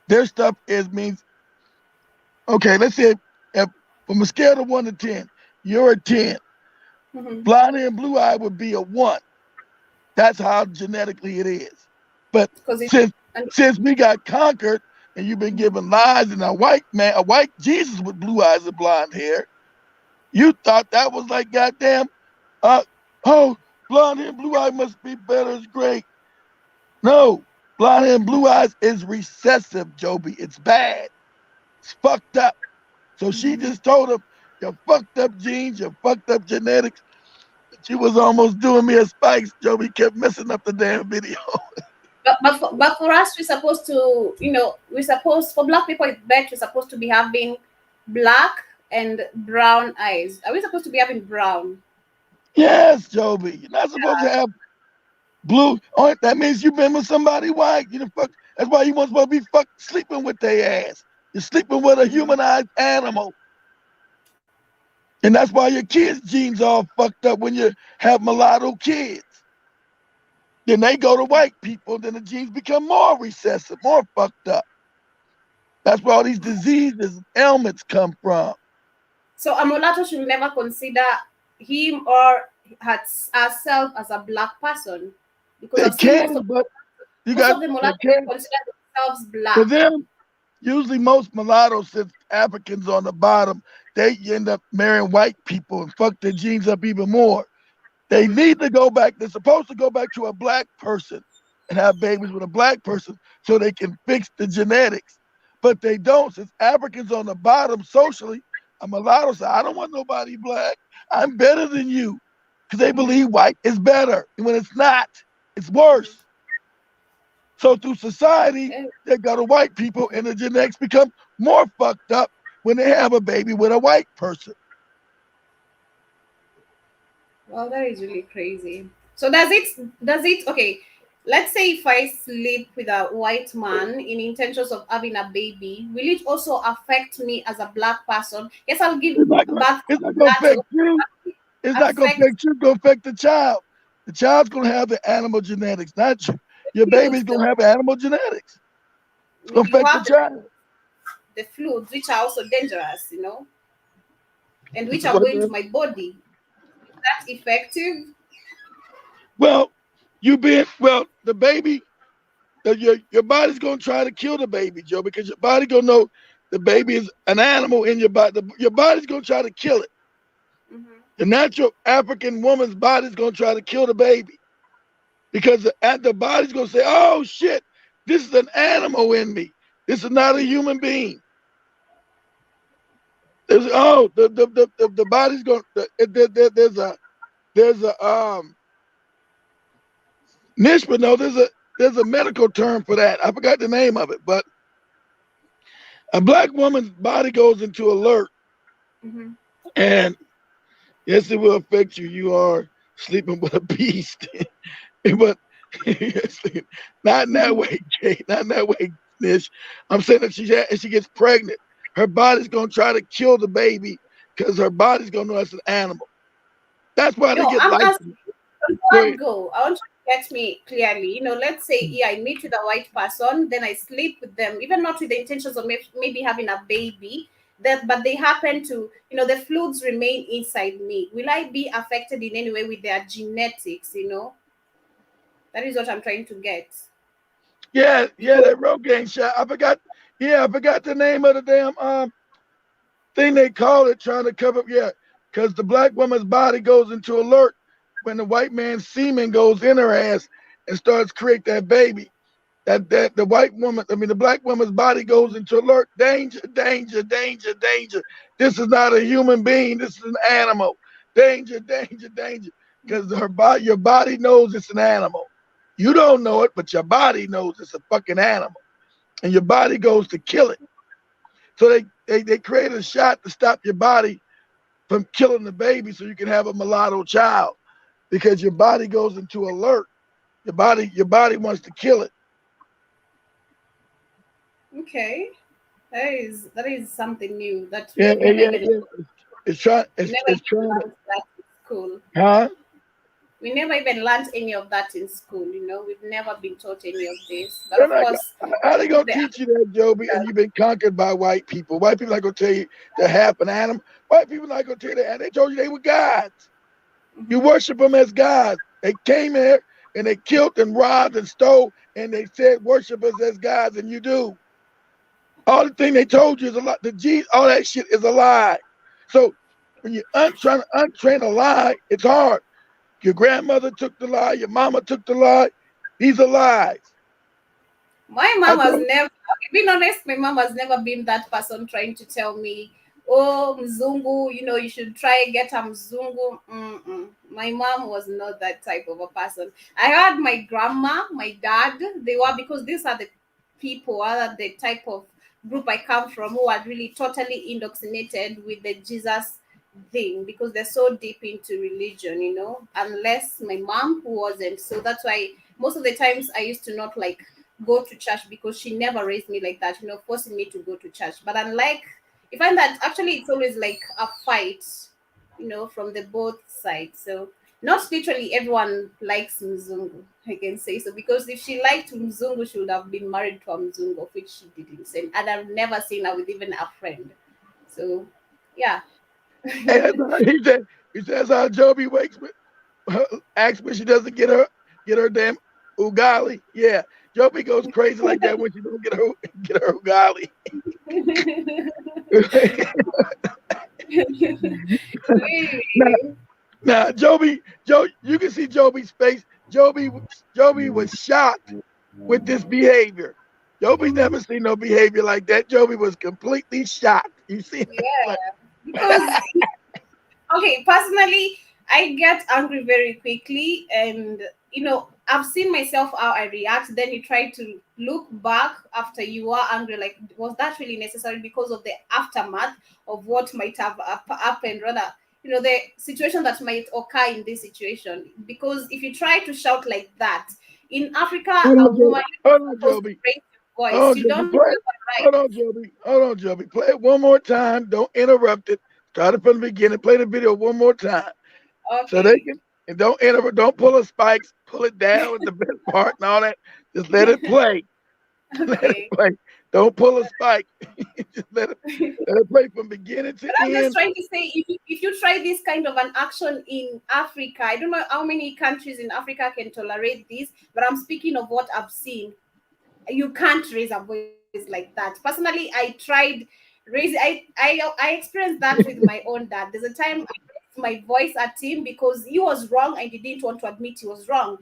Their stuff means, okay, let's say if from a scale of 1 to 10, you're a 10. Blonde hair and blue eye would be a 1. That's how genetically it is. But since we got conquered and you've been given lies and a white Jesus with blue eyes and blonde hair, you thought that was like goddamn, blonde hair and blue eye must be better, it's great. No, blonde hair and blue eyes is recessive, Joby. It's bad. It's fucked up. So she just told him, your fucked up genes, your fucked up genetics. She was almost doing me a spikes. Joby kept messing up the damn video. But for us, we're supposed to, for black people, it's better, we're supposed to be having black and brown eyes. Are we supposed to be having brown? Yes, Joby. You're not supposed to have blue. Oh, that means you've been with somebody white. That's why you weren't supposed to be sleeping with their ass. You're sleeping with a humanized animal. And that's why your kids' genes all fucked up when you have mulatto kids. Then they go to white people, then the genes become more recessive, more fucked up. That's where all these diseases and ailments come from. So a mulatto should never consider him or herself as a black person. Because but you got the mulattoes consider themselves black. For them, usually most mulattoes, since Africans on the bottom, they end up marrying white people and fuck their genes up even more. They need to go back. They're supposed to go back to a black person and have babies with a black person so they can fix the genetics. But they don't. Since Africans on the bottom socially, a mulatto says, I don't want nobody black. I'm better than you. Because they believe white is better. And when it's not, it's worse. So through society, they go to white people and the genetics become more fucked up when they have a baby with a white person. Well, that is really crazy. So okay, let's say if I sleep with a white man in intentions of having a baby, will it also affect me as a black person? Yes, I'll give birth. It's not going to affect you. It's not going to affect you. It's going to affect the child. The child's going to have the animal genetics, not you. Your baby's going to have animal genetics. It's going to affect the child. The fluids, which are also dangerous, and which are going to my body. That's effective? Well, the baby, your body's going to try to kill the baby, Joe, because your body going to know the baby is an animal in your body. Your body's going to try to kill it. The natural African woman's body's going to try to kill the baby because the body's going to say, oh, shit, this is an animal in me. This is not a human being. The body's going. There's a Nishma. No, there's a medical term for that. I forgot the name of it, but a black woman's body goes into alert, and yes, it will affect you. You are sleeping with a beast, but not in that way, Kate. Not in that way, Nish. I'm saying that she gets pregnant. Her body's going to try to kill the baby because her body's going to know it's an animal. That's why they get licensed. I want you to get me clearly. Let's say, I meet with a white person, then I sleep with them, even not with the intentions of maybe having a baby, but they happen to, the fluids remain inside me. Will I be affected in any way with their genetics, That is what I'm trying to get. Yeah, that Rogaine shot. I forgot the name of the damn thing they call it, trying to cover. Yeah, because the black woman's body goes into alert when the white man's semen goes in her ass and starts create that baby. That the black woman's body goes into alert. Danger, danger, danger, danger. This is not a human being. This is an animal. Danger, danger, danger. Because your body knows it's an animal. You don't know it, but your body knows it's a fucking animal. And your body goes to kill it. So they create a shot to stop your body from killing the baby so you can have a mulatto child because your body goes into alert. Your body wants to kill it. Okay. That is something new that Yeah, we've yeah, never yeah, even yeah. It's trying. we never It's even trying to. learned that in school. Huh? We never even learned any of that in school, we've never been taught any of this. But They're of not. course, How they gonna the teach you that, Joby? And you've been conquered by white people. White people not gonna tell you to half an animal. White people not gonna tell you that. And they told you they were gods. You Mhm. worship them as gods. They came here and they killed and robbed and stole, and they said worship us as gods, and you do. All the thing they told you is a lie. All that shit is a lie. So when you're trying to untrain a lie, it's hard. Your grandmother took the lie. Your mama took the lie. These are lies. My I mom has told never, being honest, my mom has never been that person trying to tell me, oh, Mzungu, you should try get a Mzungu. Mm-mm. My mom was not that type of a person. I had my grandma, my dad, they were, because these are the people, are the type of group I come from, who are really totally indoctrinated with the Jesus thing, because they're so deep into religion, unless my mom, who wasn't. So that's why most of the times I used to not like go to church, because she never raised me like that, forcing me to go to church. But unlike, you find that actually it's always like a fight, from the both sides. So not literally everyone likes Mzungu, I can say so, because if she liked Mzungu, she would have been married to a Mzungu, which she didn't. And I've never seen her with even a friend. So yeah. and he said that's how Joby wakes me. Acts when she doesn't get her damn ugali. Yeah, Joby goes crazy like that when she don't get her ugali. now, Really? now, you can see Joby's face. Joby was shocked with this behavior. Joby never seen no behavior like that. Joby was completely shocked. You see Yeah, that? because okay, personally, I get angry very quickly, and I've seen myself how I react. Then you try to look back after you are angry, like, was that really necessary, because of the aftermath of what might have happened, rather, the situation that might occur in this situation. Because if you try to shout like that in Africa, Hold a on, Joby. woman is Hold on, supposed to Joby. raise your Hold voice. on, You Joby. don't have Play it. a right. Hold on, Joby. Hold on, Joby. Play it one more time. Don't interrupt it. Start it from the beginning. Play the video one more time. So they Okay. can, and don't interrupt. Don't pull the spikes. Pull it down at the best part and all that. Just let it play. Let it Okay. play. Don't pull a spike. Just let it play from beginning to But I'm just end. trying to say, if you try this kind of an action in Africa, I don't know how many countries in Africa can tolerate this, but I'm speaking of what I've seen. You can't raise a voice like that. Personally, I tried I experienced that with my own dad. There's a time I raised my voice at him because he was wrong and he didn't want to admit he was wrong.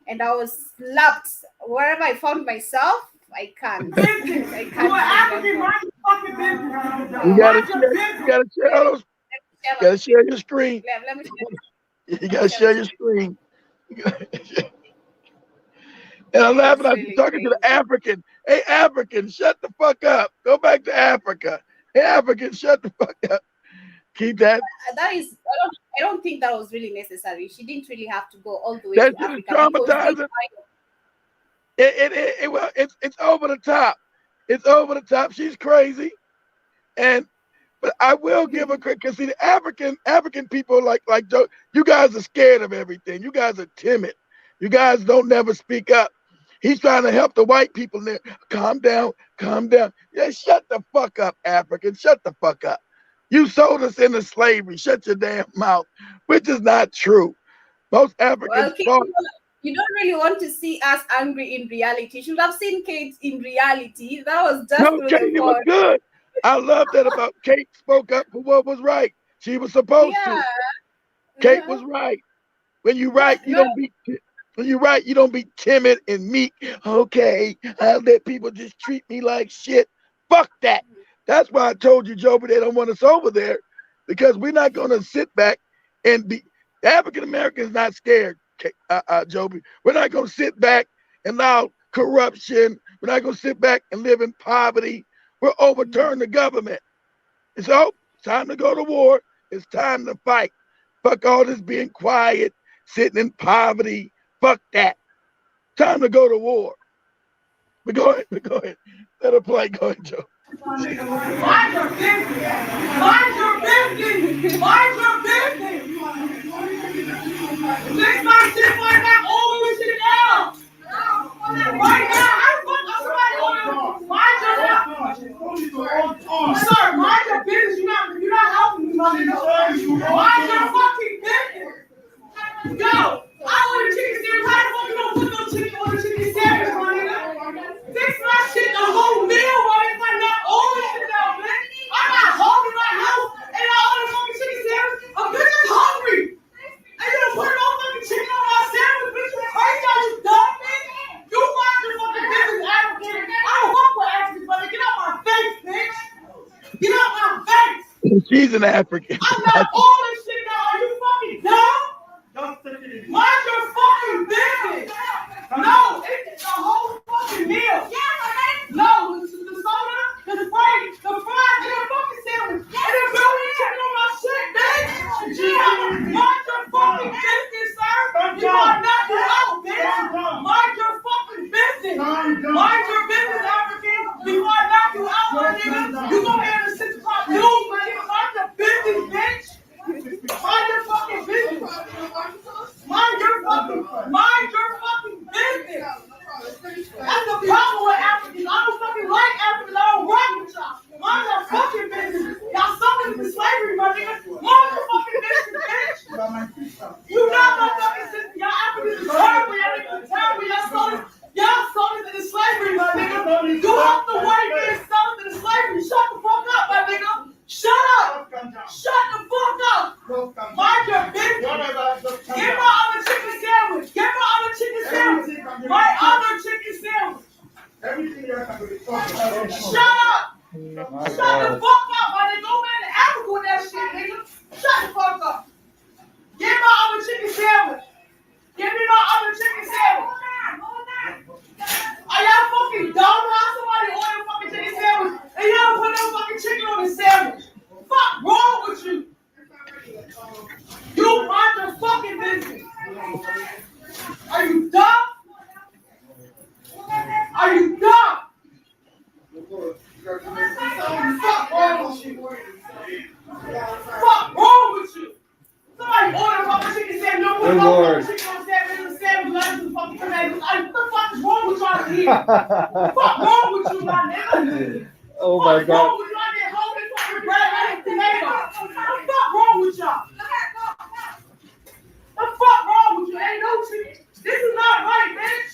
And I was slapped wherever I found myself. I can't. Business. I You can't an raise my African, voice. mind your fucking business. You gotta Mind your share. You business. gotta share. Let, Hold on. share You gotta share your screen. let me You let me gotta share my share your screen. screen. And I'm laughing It's at you really talking to the crazy. African. Hey, African, shut the fuck up. Go back to Africa. Hey, African, shut the fuck up. Keep that. That is, I don't think that was really necessary. She didn't really have to go all the way That to shit is Africa, because this traumatizing. Well, it's over the top. It's over the top. She's crazy. And but I will give her credit because see the African people like Joe, you guys are scared of everything. You guys are timid. You guys don't never speak up. He's trying to help the white people there. Calm down, calm down. Yeah, shut the fuck up, African. Shut the fuck up. You sold us into slavery. Shut your damn mouth. Which is not true. Most well, Africans Kate, fought. you don't really want to see us angry in reality. You should have seen Kate in reality. That was just No, through the Katie was phone. good. I love that about Kate spoke up for what was right. She was supposed Yeah. to. Kate Uh-huh. was right. When you right, you No, don't be when you right, you don't be timid and meek. Okay, I'll let people just treat me like shit. Fuck that. That's why I told you, Joby, they don't want us over there because we're not gonna sit back and be African Americans not scared, Joby. We're not gonna sit back and allow corruption. We're not gonna sit back and live in poverty. We'll overturn the government. And so it's time to go to war. It's time to fight. Fuck all this being quiet, sitting in poverty. Fuck that. Time to go to war. But go ahead. Let her play. Go ahead, Joe. Mind your business. Mind your business. Mind your business. Fix my shit right now. All this shit out. Right now. How the fuck does somebody order? Mind your business. Sir, mind your business. You're not helping me, my nigga. Mind your fucking business. Yo, I order chicken sandwich. How the fuck you don't put no chicken on the chicken sandwich, my nigga? Fix my shit a whole meal, right? If I not all this shit out, man. I'm not hungry in my house, and I order fucking chicken sandwich. A bitch is hungry. And you don't put no fucking chicken on my sandwich, bitch. You crazy? Are you dumb, man? You mind your fucking business, African. I don't fuck with Africans, brother. Get out my face, bitch. Get out my face. She's an African. I'm not all this shit now. Are you fucking dumb? Mind your fucking business. No, it's the whole fucking meal. No, the soda, the Sprite, the fries, and the fucking sandwich. And the brownie chicken on my shit, bitch. Mind your fucking business, sir. You are not the out, bitch. Mind your fucking business. Mind your business, African. You are not the out, my nigga. You gonna be in the 6 o'clock news, my nigga. Mind your business, bitch. Mind your fucking business. Mind your fucking business. That's the problem with Africans. I don't fucking like Africans. I don't rock with y'all. Mind your fucking business. Y'all sold into slavery, my nigga. Mind your fucking business, bitch. You not my fucking sister. Y'all Africans is terrible. Y'all niggas are terrible. Y'all sold into slavery, my nigga. You helped the white man sell into slavery. Shut the fuck up, my nigga. Shut up. Shut the fuck up. Mind your business. Get my other chicken sandwich. Get my other chicken sandwich. My other chicken sandwich. Shut up. Shut the fuck up, my nigga. Go back to Africa with that shit, nigga. Shut the fuck up. Get my other chicken sandwich. Give me my other chicken sandwich. Are y'all fucking dumb? How somebody order a fucking chicken sandwich and y'all put no fucking chicken on the sandwich? Fuck wrong with you? You mind your fucking business. Are you dumb? Are you dumb? Fuck wrong with you? Fuck wrong with you? Somebody order a fucking chicken sandwich. Don't put no fucking chicken on the sandwich. The sandwich lettuce and fucking tomatoes. What the fuck is wrong with y'all here? Fuck wrong with you, my nigga? Oh my God. What's wrong with y'all get holding fucking bread and tomatoes? What the fuck wrong with y'all? What the fuck wrong with you? Ain't no chicken. This is not right, bitch.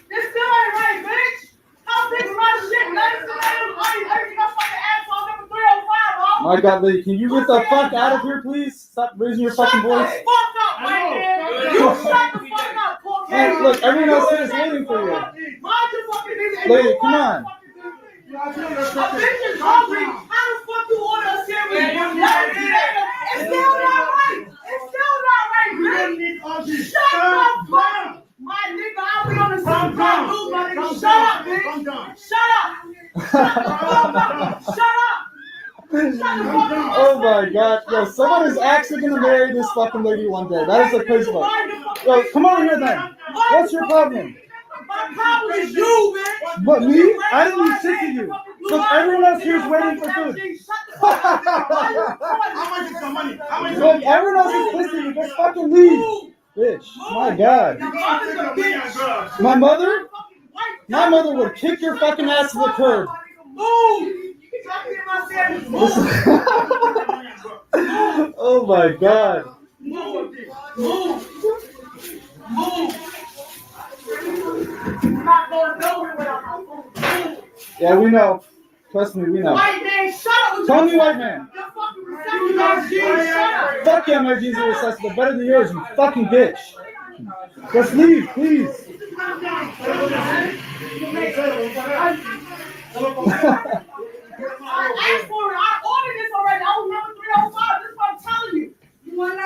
This still ain't right, bitch. I'll fix my shit. Lettuce, tomatoes, onions, everything I fucking asked on number 305, bro. My God, lady, can you get the fuck out of here, please? Stop raising your fucking voice. Shut the fuck up, right there. You shut the fuck up, Paul. Hey, look, everyone else here is waiting for you. Mind your fucking business. Lady, come on. A bitch is hungry. How the fuck you order a sandwich? It's still not right. It's still not right, bitch. Shut the fuck up. My nigga, I'll be on the same time, dude, my nigga. Shut up, bitch. Shut up. Shut the fuck up. Shut up. Shut the fuck up. Oh my God. Yo, someone is actually gonna marry this fucking lady one day. That is the crazy part. Yo, come on here then. What's your problem? My problem is you, bitch. What, me? I didn't do shit to you. Look, everyone else here is waiting for food. How much is the money? How much is the Look, money? everyone else is listening. Just fucking leave. Bitch, my God. My mother? My mother would kick your fucking ass to the curb. Oh my God. Yeah, we know. Trust me, we know. White man, shut up. Call me white man. You're fucking recessive, shut up. Fuck yeah, my jeans are recessive. They're better than yours, you fucking bitch. Just leave, please. I asked for it. I ordered this already. I was number 305. This is what I'm telling you. You want that?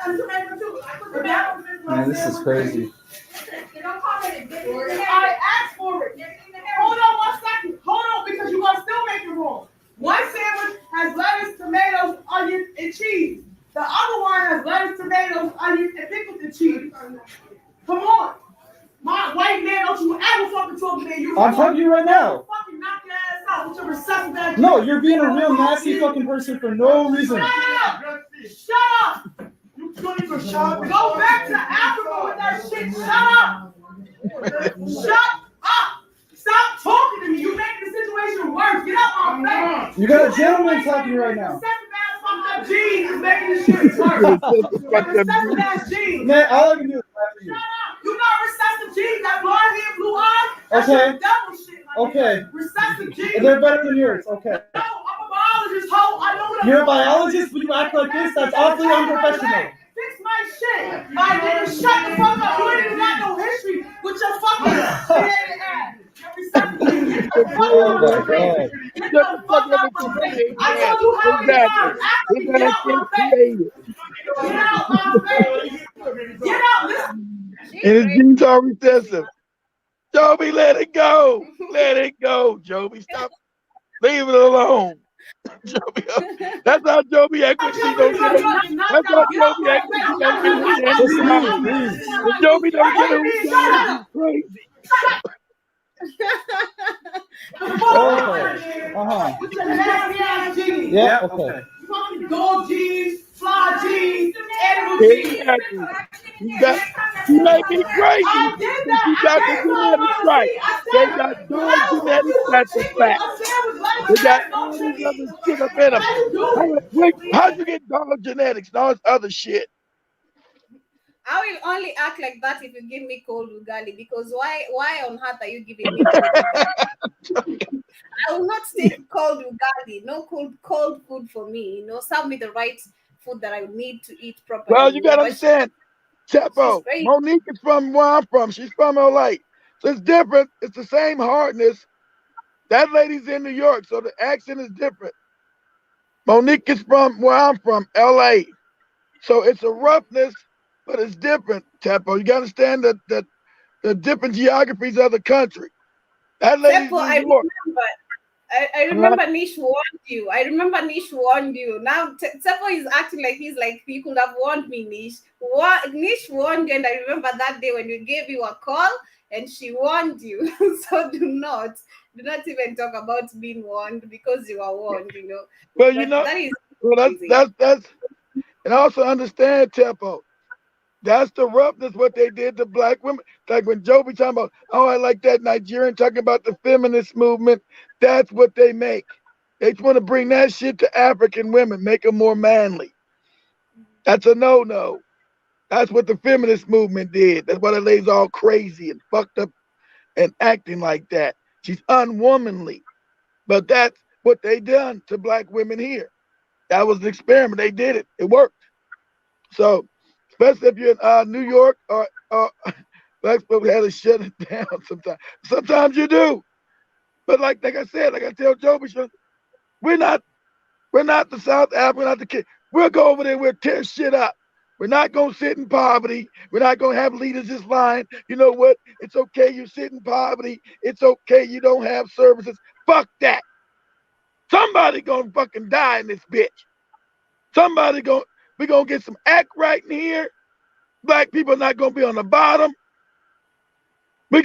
I'm tomato too. I put the balance in my Man, this is crazy. I asked for it. Hold on 1 second. Hold on, because you're gonna still make it wrong. One sandwich has lettuce, tomatoes, onions, and cheese. The other one has lettuce, tomatoes, onions, and pickles and cheese. Come on. My white man, don't you ever fucking talk to me. You I'm talking to you right now. fucking knock your ass out with your recessive ass. No, you're being a real nasty fucking person for no reason. Shut up! Shut up! You don't even shut Go back to Africa with that shit. Shut up! Shut up! Stop talking to me. You making the situation worse. Get up my face. You got a gentleman talking to you right now. Jeans is making this shit worse. Recessive ass jeans. Man, all I can do is laugh at you. Shut up. You not recessive jeans. That blonde hair, blue eyes. That's Okay. your devil shit. Like Okay. Recessive jeans. They're better than yours. Okay. No, I'm a biologist, ho. I know what I'm You're a biologist, but you act like this. That's awfully unprofessional. Fix my shit. My nigga, shut the fuck up. You ain't even got no history with your fucking created ass. Get the fuck out of my face. Get the fuck out of my face. I told you how many times. Actually, get out my face. Get out my face. Get out. Listen. And his jeans are recessive. Joby, let it go. Let it go, Joby. Stop. Leave it alone. Joby, that's how Joby act when she don't get it. That's how Joby act when she don't get it. When Joby don't get it, she's crazy. With your nasty ass jeans. Yeah, okay. Fucking gold jeans, fly jeans, animal jeans. Exactly. You make me crazy. I did that. You got the genetics right. They got good genetics, that's a fact. They got all this other shit up in them. How'd you get dog genetics and all this other shit? I will only act like that if you give me cold ugali, because why on earth are you giving me I will not take cold ugali, no cold food for me. Serve me the right food that I need to eat properly. Well, you gotta understand, Chapo, She's Monique is from where I'm from. She's from LA. So it's different. It's the same hardness. That lady's in New York, so the accent is different. Monique is from where I'm from, LA. So it's a roughness, but it's different, Chapo. You gotta understand that the different geographies of the country. That lady's Chapo, in New York. I remember Nish warned you. Now Chapo is acting like he's like, you could have warned me, Nish. Nish warned you, and I remember that day when we gave you a call and she warned you. So do not even talk about being warned, because you are warned, Well, that's and also understand, Chapo. That's the roughness, what they did to black women. Like when Joby talking about, oh, I like that Nigerian talking about the feminist movement. That's what they make. They just want to bring that shit to African women, make them more manly. That's a no-no. That's what the feminist movement did. That's why the lady's all crazy and fucked up and acting like that. She's unwomanly. But that's what they done to black women here. That was an experiment. They did it. It worked. So, especially if you're in New York or black people had to shut it down sometimes. Sometimes you do. But like I said, like I tell Joby, we're not the South Africa, we're not the kid. We'll go over there, we'll tear shit up. We're not gonna sit in poverty. We're not gonna have leaders just lying. You know what? It's okay you sit in poverty. It's okay you don't have services. Fuck that. Somebody gonna fucking die in this bitch. We're gonna get some act right in here. Black people are not gonna be on the bottom.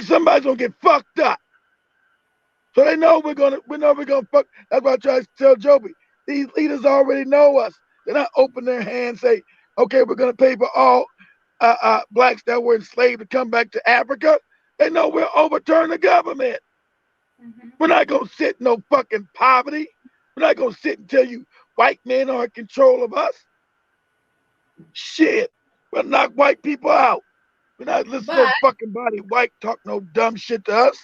Somebody's gonna get fucked up. So they know we're gonna fuck. That's why I try to tell Joby. These leaders already know us. They're not open their hands, say, okay, we're gonna pay for all blacks that were enslaved to come back to Africa. They know we'll overturn the government. Mm-hmm. We're not gonna sit in no fucking poverty. We're not gonna sit and tell you white men are in control of us. Shit, we'll knock white people out. We're not listening to fucking body white talk no dumb shit to us.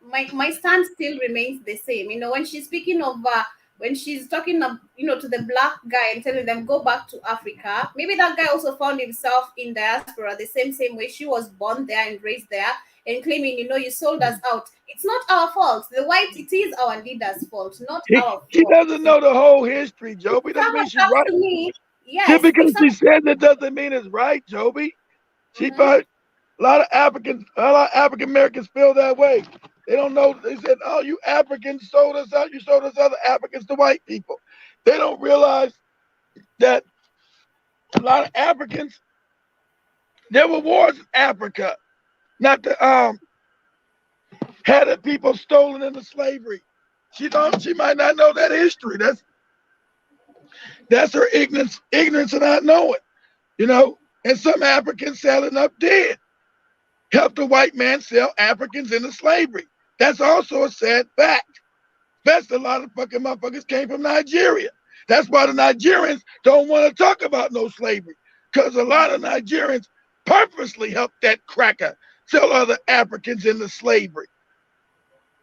My stand still remains the same. When she's speaking of when she's talking to the black guy and telling them go back to Africa, maybe that guy also found himself in diaspora the same way. She was born there and raised there, and claiming, you sold us out. It's not our fault. It is our leader's fault, not our fault. She doesn't know the whole history, Joby. Doesn't mean she's right. Just because she says it doesn't mean it's right, Joby. She thought a lot of African Americans feel that way. They don't know. They said, oh, you Africans sold us out. You sold us other Africans to white people. They don't realize that a lot of Africans, there were wars in Africa. not to had the people stolen into slavery. She might not know that history. That's her ignorance of not knowing, you know. And some Africans selling up dead helped the white man sell Africans into slavery. That's also a sad fact. That's a lot of fucking motherfuckers came from Nigeria. That's why the Nigerians don't want to talk about no slavery, because a lot of Nigerians purposely helped that cracker sell other Africans into slavery.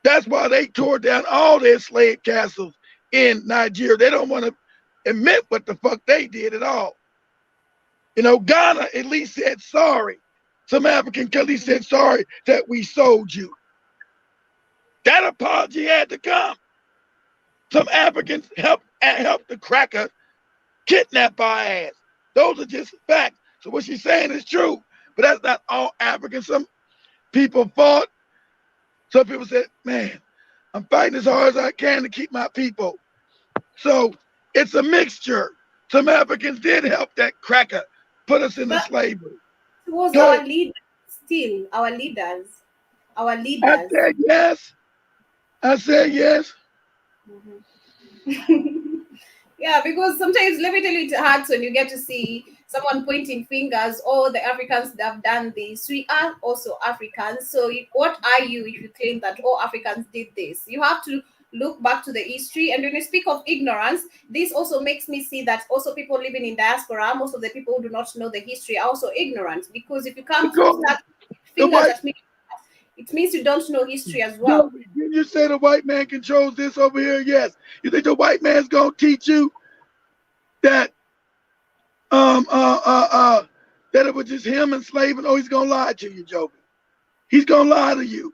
That's why they tore down all their slave castles in Nigeria. They don't want to admit what the fuck they did at all. You know, Ghana at least said sorry. Some African countries said sorry that we sold you. That apology had to come. Some Africans helped the cracker kidnap our ass. Those are just facts. So what she's saying is true, but that's not all Africans. Some people fought. Some people said, man, I'm fighting as hard as I can to keep my people. So it's a mixture. Some Africans did help that cracker put us into slavery. It was our leaders, still our leaders. Our leaders. I said yes. I said yes. Yeah, because sometimes, let me tell you, hard when you get to see someone pointing fingers, oh, the Africans that have done this. We are also Africans. So what are you if you claim that all Africans did this? You have to look back to the history. And when you speak of ignorance, this also makes me see that also people living in diaspora, most of the people who do not know the history are also ignorant. Because if you come to that fingers at me, it means you don't know history as well. Didn't you say the white man controls this over here? Yes. You think the white man's gonna teach you that that it was just him enslaving? Oh, he's gonna lie to you, Joby. He's gonna lie to you.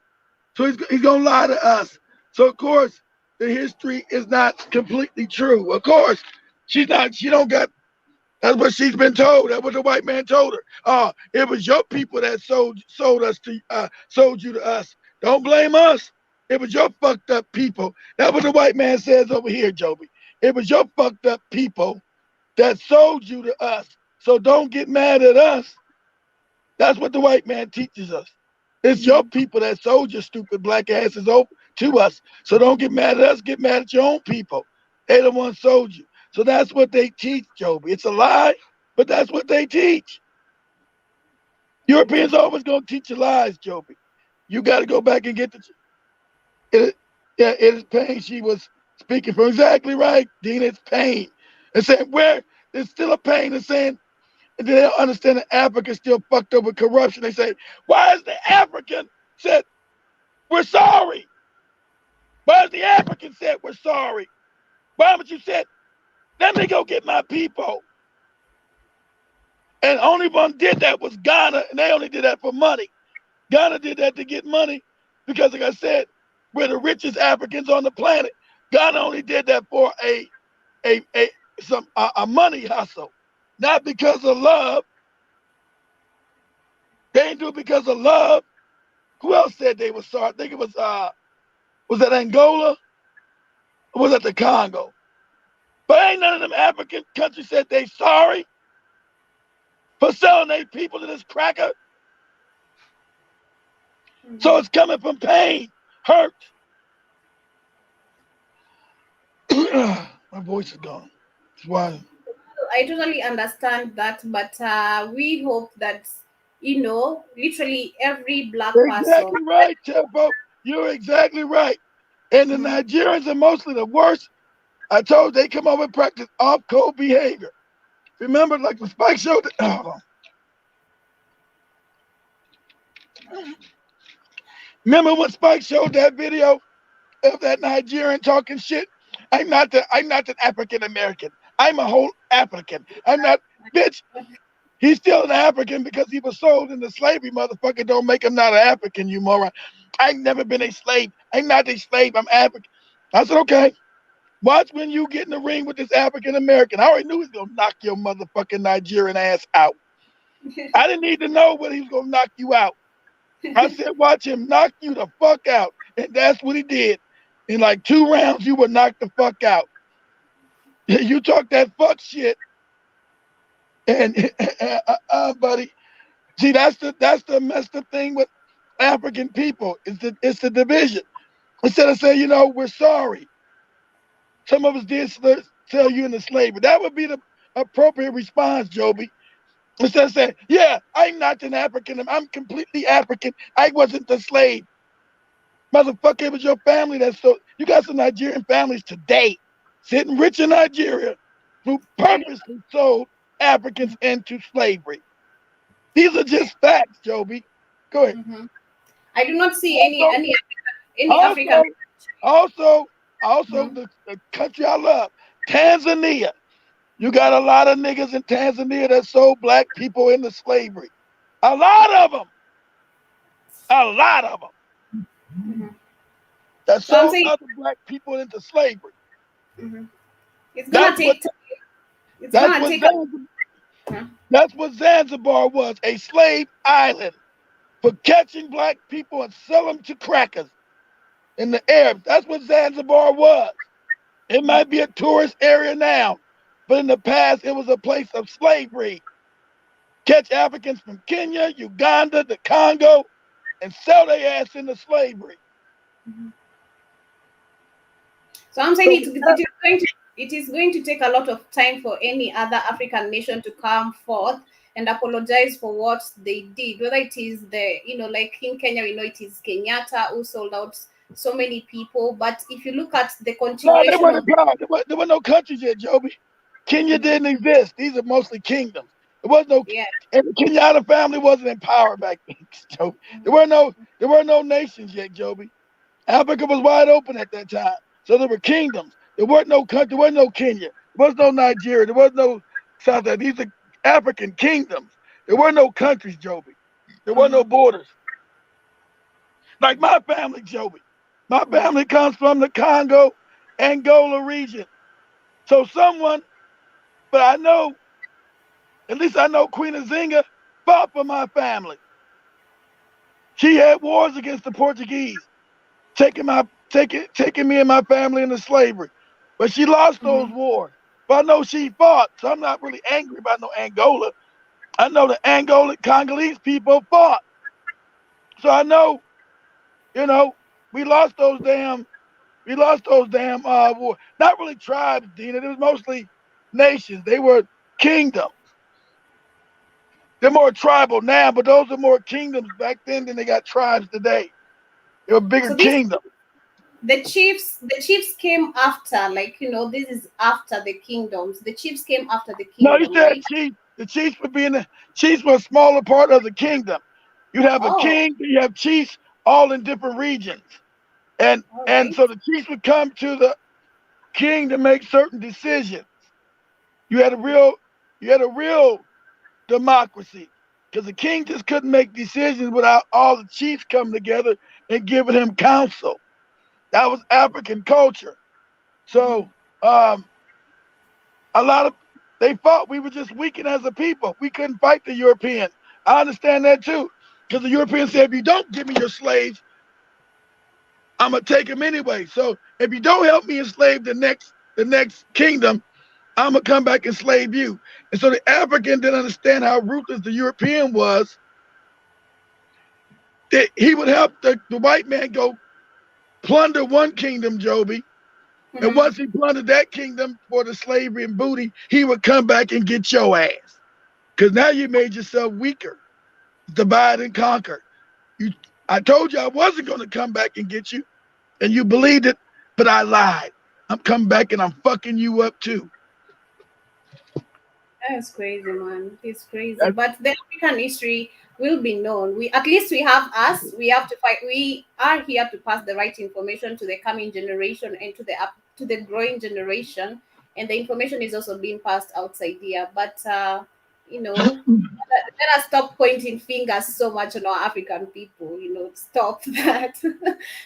So he's gonna lie to us. So of course the history is not completely true. Of course, she don't got. That's what she's been told. That's what the white man told her. It was your people that sold you to us. Don't blame us. It was your fucked up people. That's what the white man says over here, Joby. It was your fucked up people that sold you to us. So don't get mad at us. That's what the white man teaches us. It's your people that sold your stupid black asses over to us. So don't get mad at us. Get mad at your own people. They the ones sold you. So that's what they teach, Joby. It's a lie, but that's what they teach. Europeans always gonna teach you lies, Joby. You got to go back and get it is pain. She was speaking from exactly right, Dina. It's pain. And saying where there's still a pain and saying and they don't understand that Africa's still fucked up with corruption. They say, why is the African said we're sorry? Why is the African said we're sorry? Why haven't you said, let me go get my people? And only one did that was Ghana, and they only did that for money. Ghana did that to get money because, like I said, we're the richest Africans on the planet. Ghana only did that for a money hustle, not because of love. They didn't do it because of love. Who else said they were sorry? I think it was that Angola? Or was that the Congo? But ain't none of them African countries said they sorry for selling their people to this cracker. Mm-hmm. So it's coming from pain, hurt. My voice is gone. It's wild. I totally understand that, but we hope that, literally every black person. Exactly right, Tempo. You're exactly right. And the Nigerians are mostly the worst. I told they come over and practice off-code behavior. Remember, like the Spike showed. Remember when Spike showed that video of that Nigerian talking shit? I'm not an African American. I'm a whole African. I'm not, bitch. He's still an African because he was sold into slavery. Motherfucker, don't make him not an African, you moron. I've never been a slave. I'm not a slave. I'm African. I said, okay. Watch when you get in the ring with this African American. I already knew he was gonna knock your motherfucking Nigerian ass out. I didn't need to know whether he was gonna knock you out. I said, watch him knock you the fuck out. And that's what he did. In like 2 rounds, you were knocked the fuck out. You talk that fuck shit. And buddy, see, that's the messed up thing with African people. It's the division. Instead of saying, we're sorry. Some of us did sell you into slavery. That would be the appropriate response, Joby. Instead of saying, yeah, I'm not an African. I'm completely African. I wasn't the slave. Motherfucker, it was your family that sold. You got some Nigerian families today sitting rich in Nigeria who purposely sold Africans into slavery. These are just facts, Joby. Go ahead. Mm-hmm. I do not see any African. Also, the country I love, Tanzania. You got a lot of niggas in Tanzania that sold black people into slavery. A lot of them. Mm-hmm. That sold other black people into slavery. Mm-hmm. It's gonna take. That's what Zanzibar was, a slave island for catching black people and selling them to crackers in the Arabs. That's what Zanzibar was. It might be a tourist area now, but in the past, it was a place of slavery. Catch Africans from Kenya, Uganda, the Congo, and sell their ass into slavery. Mm-hmm. So I'm saying it is going to take a lot of time for any other African nation to come forth and apologize for what they did. Whether it is like in Kenya, we know it is Kenyatta who sold out so many people. But if you look at the continuation, there were no countries yet, Joby. Kenya didn't exist. These are mostly kingdoms. There was no, and the Kenyatta family wasn't in power back then, Joby. There were no nations yet, Joby. Africa was wide open at that time, so there were kingdoms. There weren't no country. There was no Kenya. There was no Nigeria. There was no South Africa. These are African kingdoms. There were no countries, Joby. There were no borders. Like my family, Joby. My family comes from the Congo, Angola region. So but I know, at least I know Queen Nzinga fought for my family. She had wars against the Portuguese, taking me and my family into slavery. But she lost those wars. But I know she fought, so I'm not really angry about no Angola. I know the Congolese people fought. So I know, we lost those damn wars. Not really tribes, Dina. It was mostly nations. They were kingdoms. They're more tribal now, but those are more kingdoms back then than they got tribes today. They were bigger kingdoms. The chiefs came after, this is after the kingdoms. The chiefs came after the kingdom. No, you said chief. The chiefs were a smaller part of the kingdom. You have a king, you have chiefs all in different regions. And so the chiefs would come to the king to make certain decisions. You had a real democracy, because the king just couldn't make decisions without all the chiefs coming together and giving him counsel. That was African culture. So they fought. We were just weakened as a people. We couldn't fight the Europeans. I understand that too, because the Europeans said, if you don't give me your slaves, I'm gonna take them anyway. So if you don't help me enslave the next kingdom, I'm gonna come back and slave you. And so the African didn't understand how ruthless the European was. That he would help the white man go plunder one kingdom, Joby. And once he plundered that kingdom for the slavery and booty, he would come back and get your ass. Because now you made yourself weaker. Divide and conquer. I told you I wasn't going to come back and get you. And you believed it, but I lied. I'm coming back and I'm fucking you up too. That's crazy, man. It's crazy. But the African history will be known. We have us. We have to fight. We are here to pass the right information to the coming generation and to the growing generation. And the information is also being passed outside here. But let us stop pointing fingers so much on our African people. Stop that.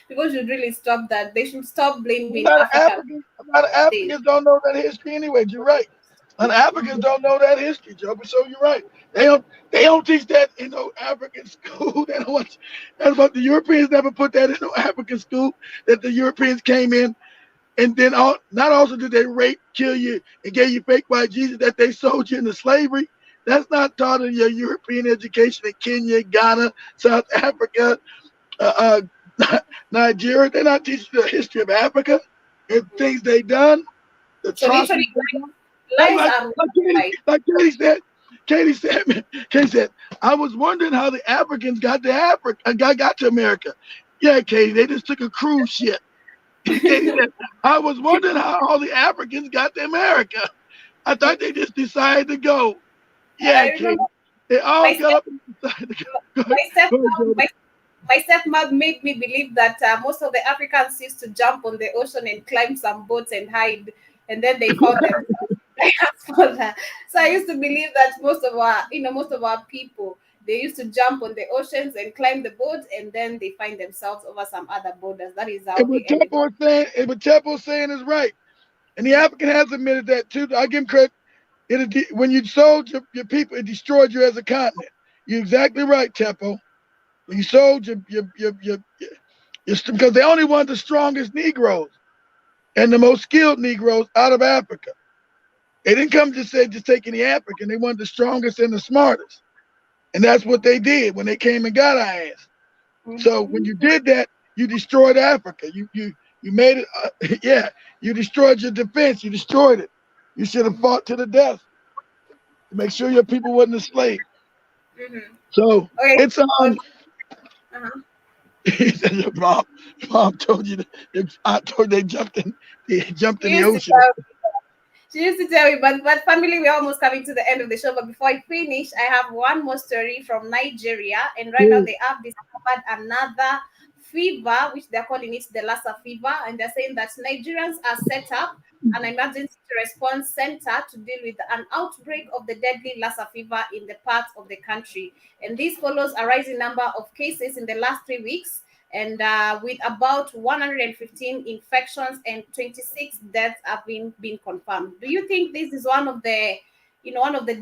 People should really stop that. They should stop blaming Africans. A lot of Africans don't know that history anyway. You're right. And Africans don't know that history, Joe. So you're right. They don't teach that in no African school. They don't want. That's what the Europeans never put that in no African school. That the Europeans came in, and then not also did they rape, kill you, and gave you fake white Jesus. That they sold you into slavery. That's not taught in your European education in Kenya, Ghana, South Africa, Nigeria. They're not teaching the history of Africa and things they done. The So literally, lies are Katie said, I was wondering how the Africans got to Africa, got to America. Yeah, Katie, they just took a cruise ship. Katie said, I was wondering how all the Africans got to America. I thought they just decided to go. Yeah, Katie. They all got up and decided to go. My stepmom made me believe that most of the Africans used to jump on the ocean and climb some boats and hide, and then they found them. So I used to believe that most of our people, they used to jump on the oceans and climb the boats, and then they find themselves over some other borders. That is how what Tepo's saying is right, and the African has admitted that too. I give him credit. When you sold your people, it destroyed you as a continent. You're exactly right, Tepo. When you sold your because they only wanted the strongest Negroes and the most skilled Negroes out of Africa. They didn't come just take any African. They wanted the strongest and the smartest. And that's what they did when they came and got our ass. Mm-hmm. So when you did that, you destroyed Africa. You made it, you destroyed your defense. You destroyed it. You should have fought to the death to make sure your people wasn't enslaved. Mm-hmm. So it's on. Your mom told you I told they jumped in the ocean. She used to tell me, but family, we're almost coming to the end of the show. But before I finish, I have one more story from Nigeria, and right now they have discovered another fever, which they're calling it the Lassa fever, and they're saying that Nigerians are set up an emergency response center to deal with an outbreak of the deadly Lassa fever in the parts of the country. And this follows a rising number of cases in the last 3 weeks, and with about 115 infections and 26 deaths have been confirmed. Do you think this is one of the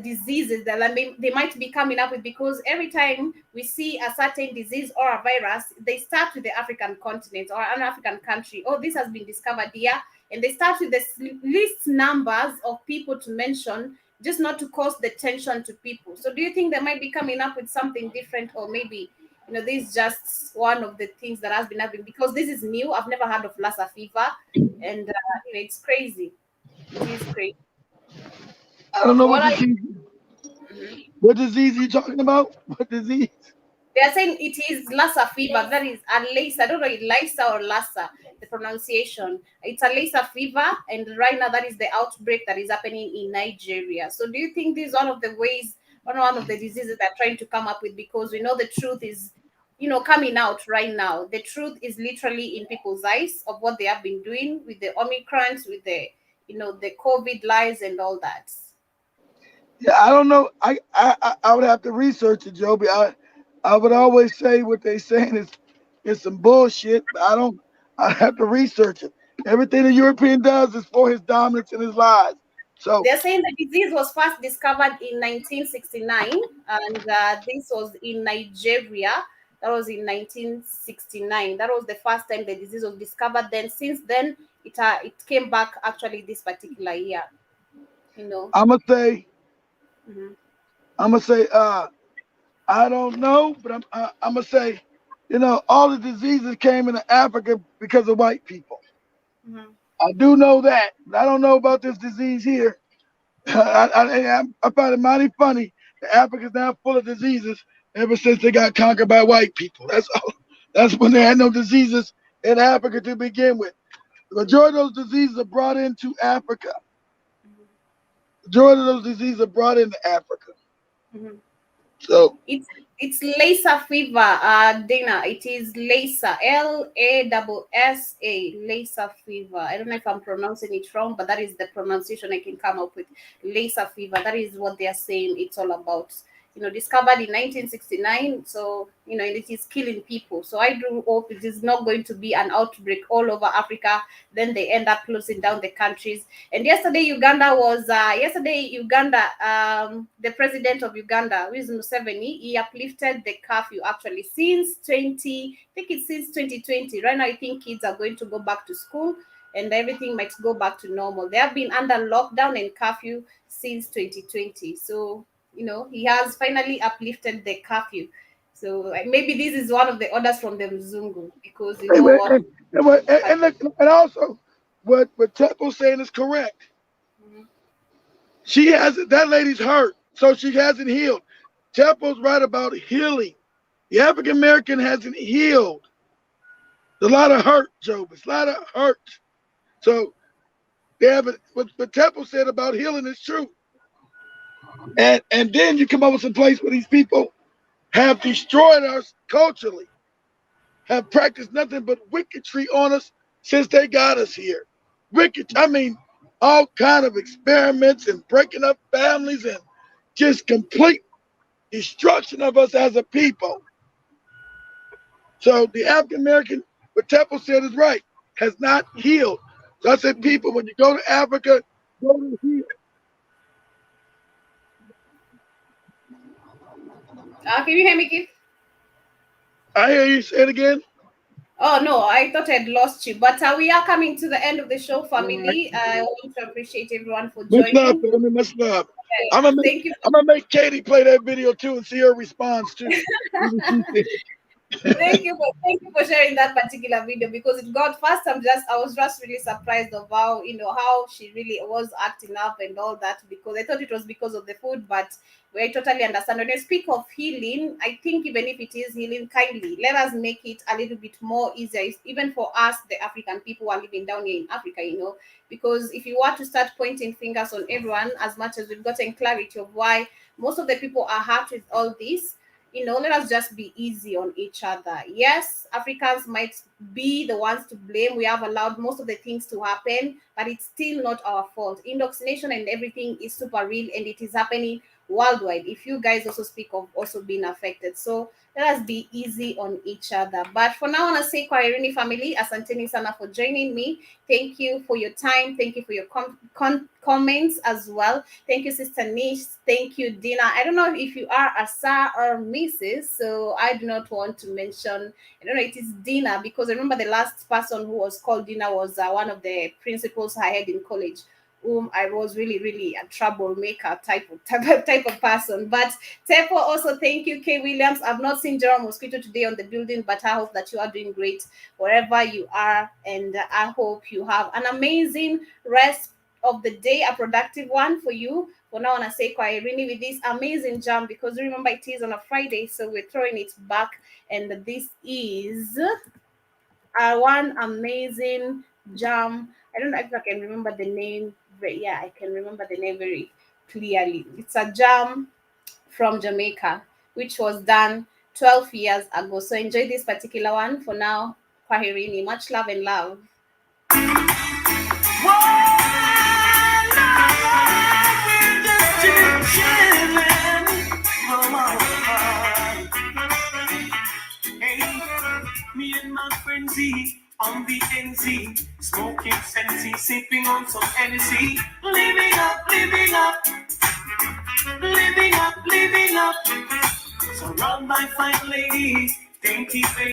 diseases that they might be coming up with? Because every time we see a certain disease or a virus, they start with the African continent or an African country. Oh, this has been discovered here. And they start with the least numbers of people to mention, just not to cause the tension to people. So do you think they might be coming up with something different, or maybe, this is just one of the things that has been happening? Because this is new. I've never heard of Lassa fever. And, it's crazy. It is crazy. I don't know what disease. What disease are you talking about? What disease? They are saying it is Lassa fever. That is a Lassa. I don't know if Lassa or Lassa, the pronunciation. It's a Lassa fever, and right now that is the outbreak that is happening in Nigeria. So do you think this is one of the ways, or one of the diseases they're trying to come up with? Because we know the truth is, coming out right now. The truth is literally in people's eyes of what they have been doing with the Omicrons, with the, the COVID lies and all that. Yeah, I don't know. I would have to research it, Joby. I would always say what they saying is some bullshit, but I have to research it. Everything the European does is for his dominance and his lies. So they're saying the disease was first discovered in 1969, and this was in Nigeria. That was in 1969. That was the first time the disease was discovered. Then since then, it came back actually this particular year. I'm gonna say. I don't know, but I'm gonna say, all the diseases came into Africa because of white people. Mm-hmm. I do know that, but I don't know about this disease here. I find it mighty funny that Africa's now full of diseases ever since they got conquered by white people. That's all. That's when they had no diseases in Africa to begin with. The majority of those diseases are brought into Africa. The majority of those diseases are brought into Africa. Mm-hmm. So it's Lassa fever, Dana. It is Lassa, Lassa, Lassa fever. I don't know if I'm pronouncing it wrong, but that is the pronunciation I can come up with. Lassa fever. That is what they are saying it's all about. Discovered in 1969. So, it is killing people. So I do hope it is not going to be an outbreak all over Africa. Then they end up closing down the countries. And yesterday, Uganda, the president of Uganda, who is Museveni, he uplifted the curfew actually since 2020. Right now, I think kids are going to go back to school and everything might go back to normal. They have been under lockdown and curfew since 2020. So, he has finally uplifted the curfew. So maybe this is one of the orders from the Mzungu because you Hey, know man, what. and also, what Temple's saying is correct. She hasn't. That lady's hurt, so she hasn't healed. Temple's right about healing. The African American hasn't healed. There's a lot of hurt, Job. It's a lot of hurt. So they haven't. What Temple said about healing is true. And then you come up with some place where these people have destroyed us culturally, have practiced nothing but wickedry on us since they got us here. Wicked, I mean, all kind of experiments and breaking up families and just complete destruction of us as a people. So the African American, what Temple said is right, has not healed. So I said, people, when you go to Africa, go to heal. Can you hear me, Keith? I hear you say it again. Oh no, I thought I'd lost you, but we are coming to the end of the show, family. I want to appreciate everyone for joining. Much love, family. Much love. Okay. I'm gonna make Katie play that video too and see her response too. Thank you for sharing that particular video because it got first. I was just really surprised of how how she really was acting up and all that because I thought it was because of the food, but we totally understand. When you speak of healing, I think even if it is healing, kindly let us make it a little bit more easier, even for us, the African people who are living down here in Africa, because if you were to start pointing fingers on everyone, as much as we've gotten clarity of why most of the people are hurt with all this, let us just be easy on each other. Yes, Africans might be the ones to blame. We have allowed most of the things to happen, but it's still not our fault. Indoctrination and everything is super real and it is happening worldwide. If you guys also speak of also being affected. So let us be easy on each other. But for now, I want to say, Kwaherini family, asanteni sana for joining me. Thank you for your time. Thank you for your comments as well. Thank you, Sister Nish. Thank you, Dina. I don't know if you are a Sir or Mrs., so I do not want to mention, I don't know, it is Dina, because I remember the last person who was called Dina was one of the principals I had in college, whom I was really, really a troublemaker type of person. But Tepo also, thank you, Kay Williams. I've not seen Jerome Mosquito today on the building, but I hope that you are doing great wherever you are. And I hope you have an amazing rest of the day, a productive one for you. For now, I want to say Kwaherini with this amazing jam, because remember it is on a Friday, so we're throwing it back. And this is one amazing jam. I don't know if I can remember the name. Yeah, I can remember the name very clearly. It's a jam from Jamaica, which was done 12 years ago. So enjoy this particular one. For now, Kwaherini, much love and love. Me and my friend Z on the NZ, smoking Sensi, sipping on some Hennessy, living up, living up, living up, living up. Surrounded by fine ladies, dainty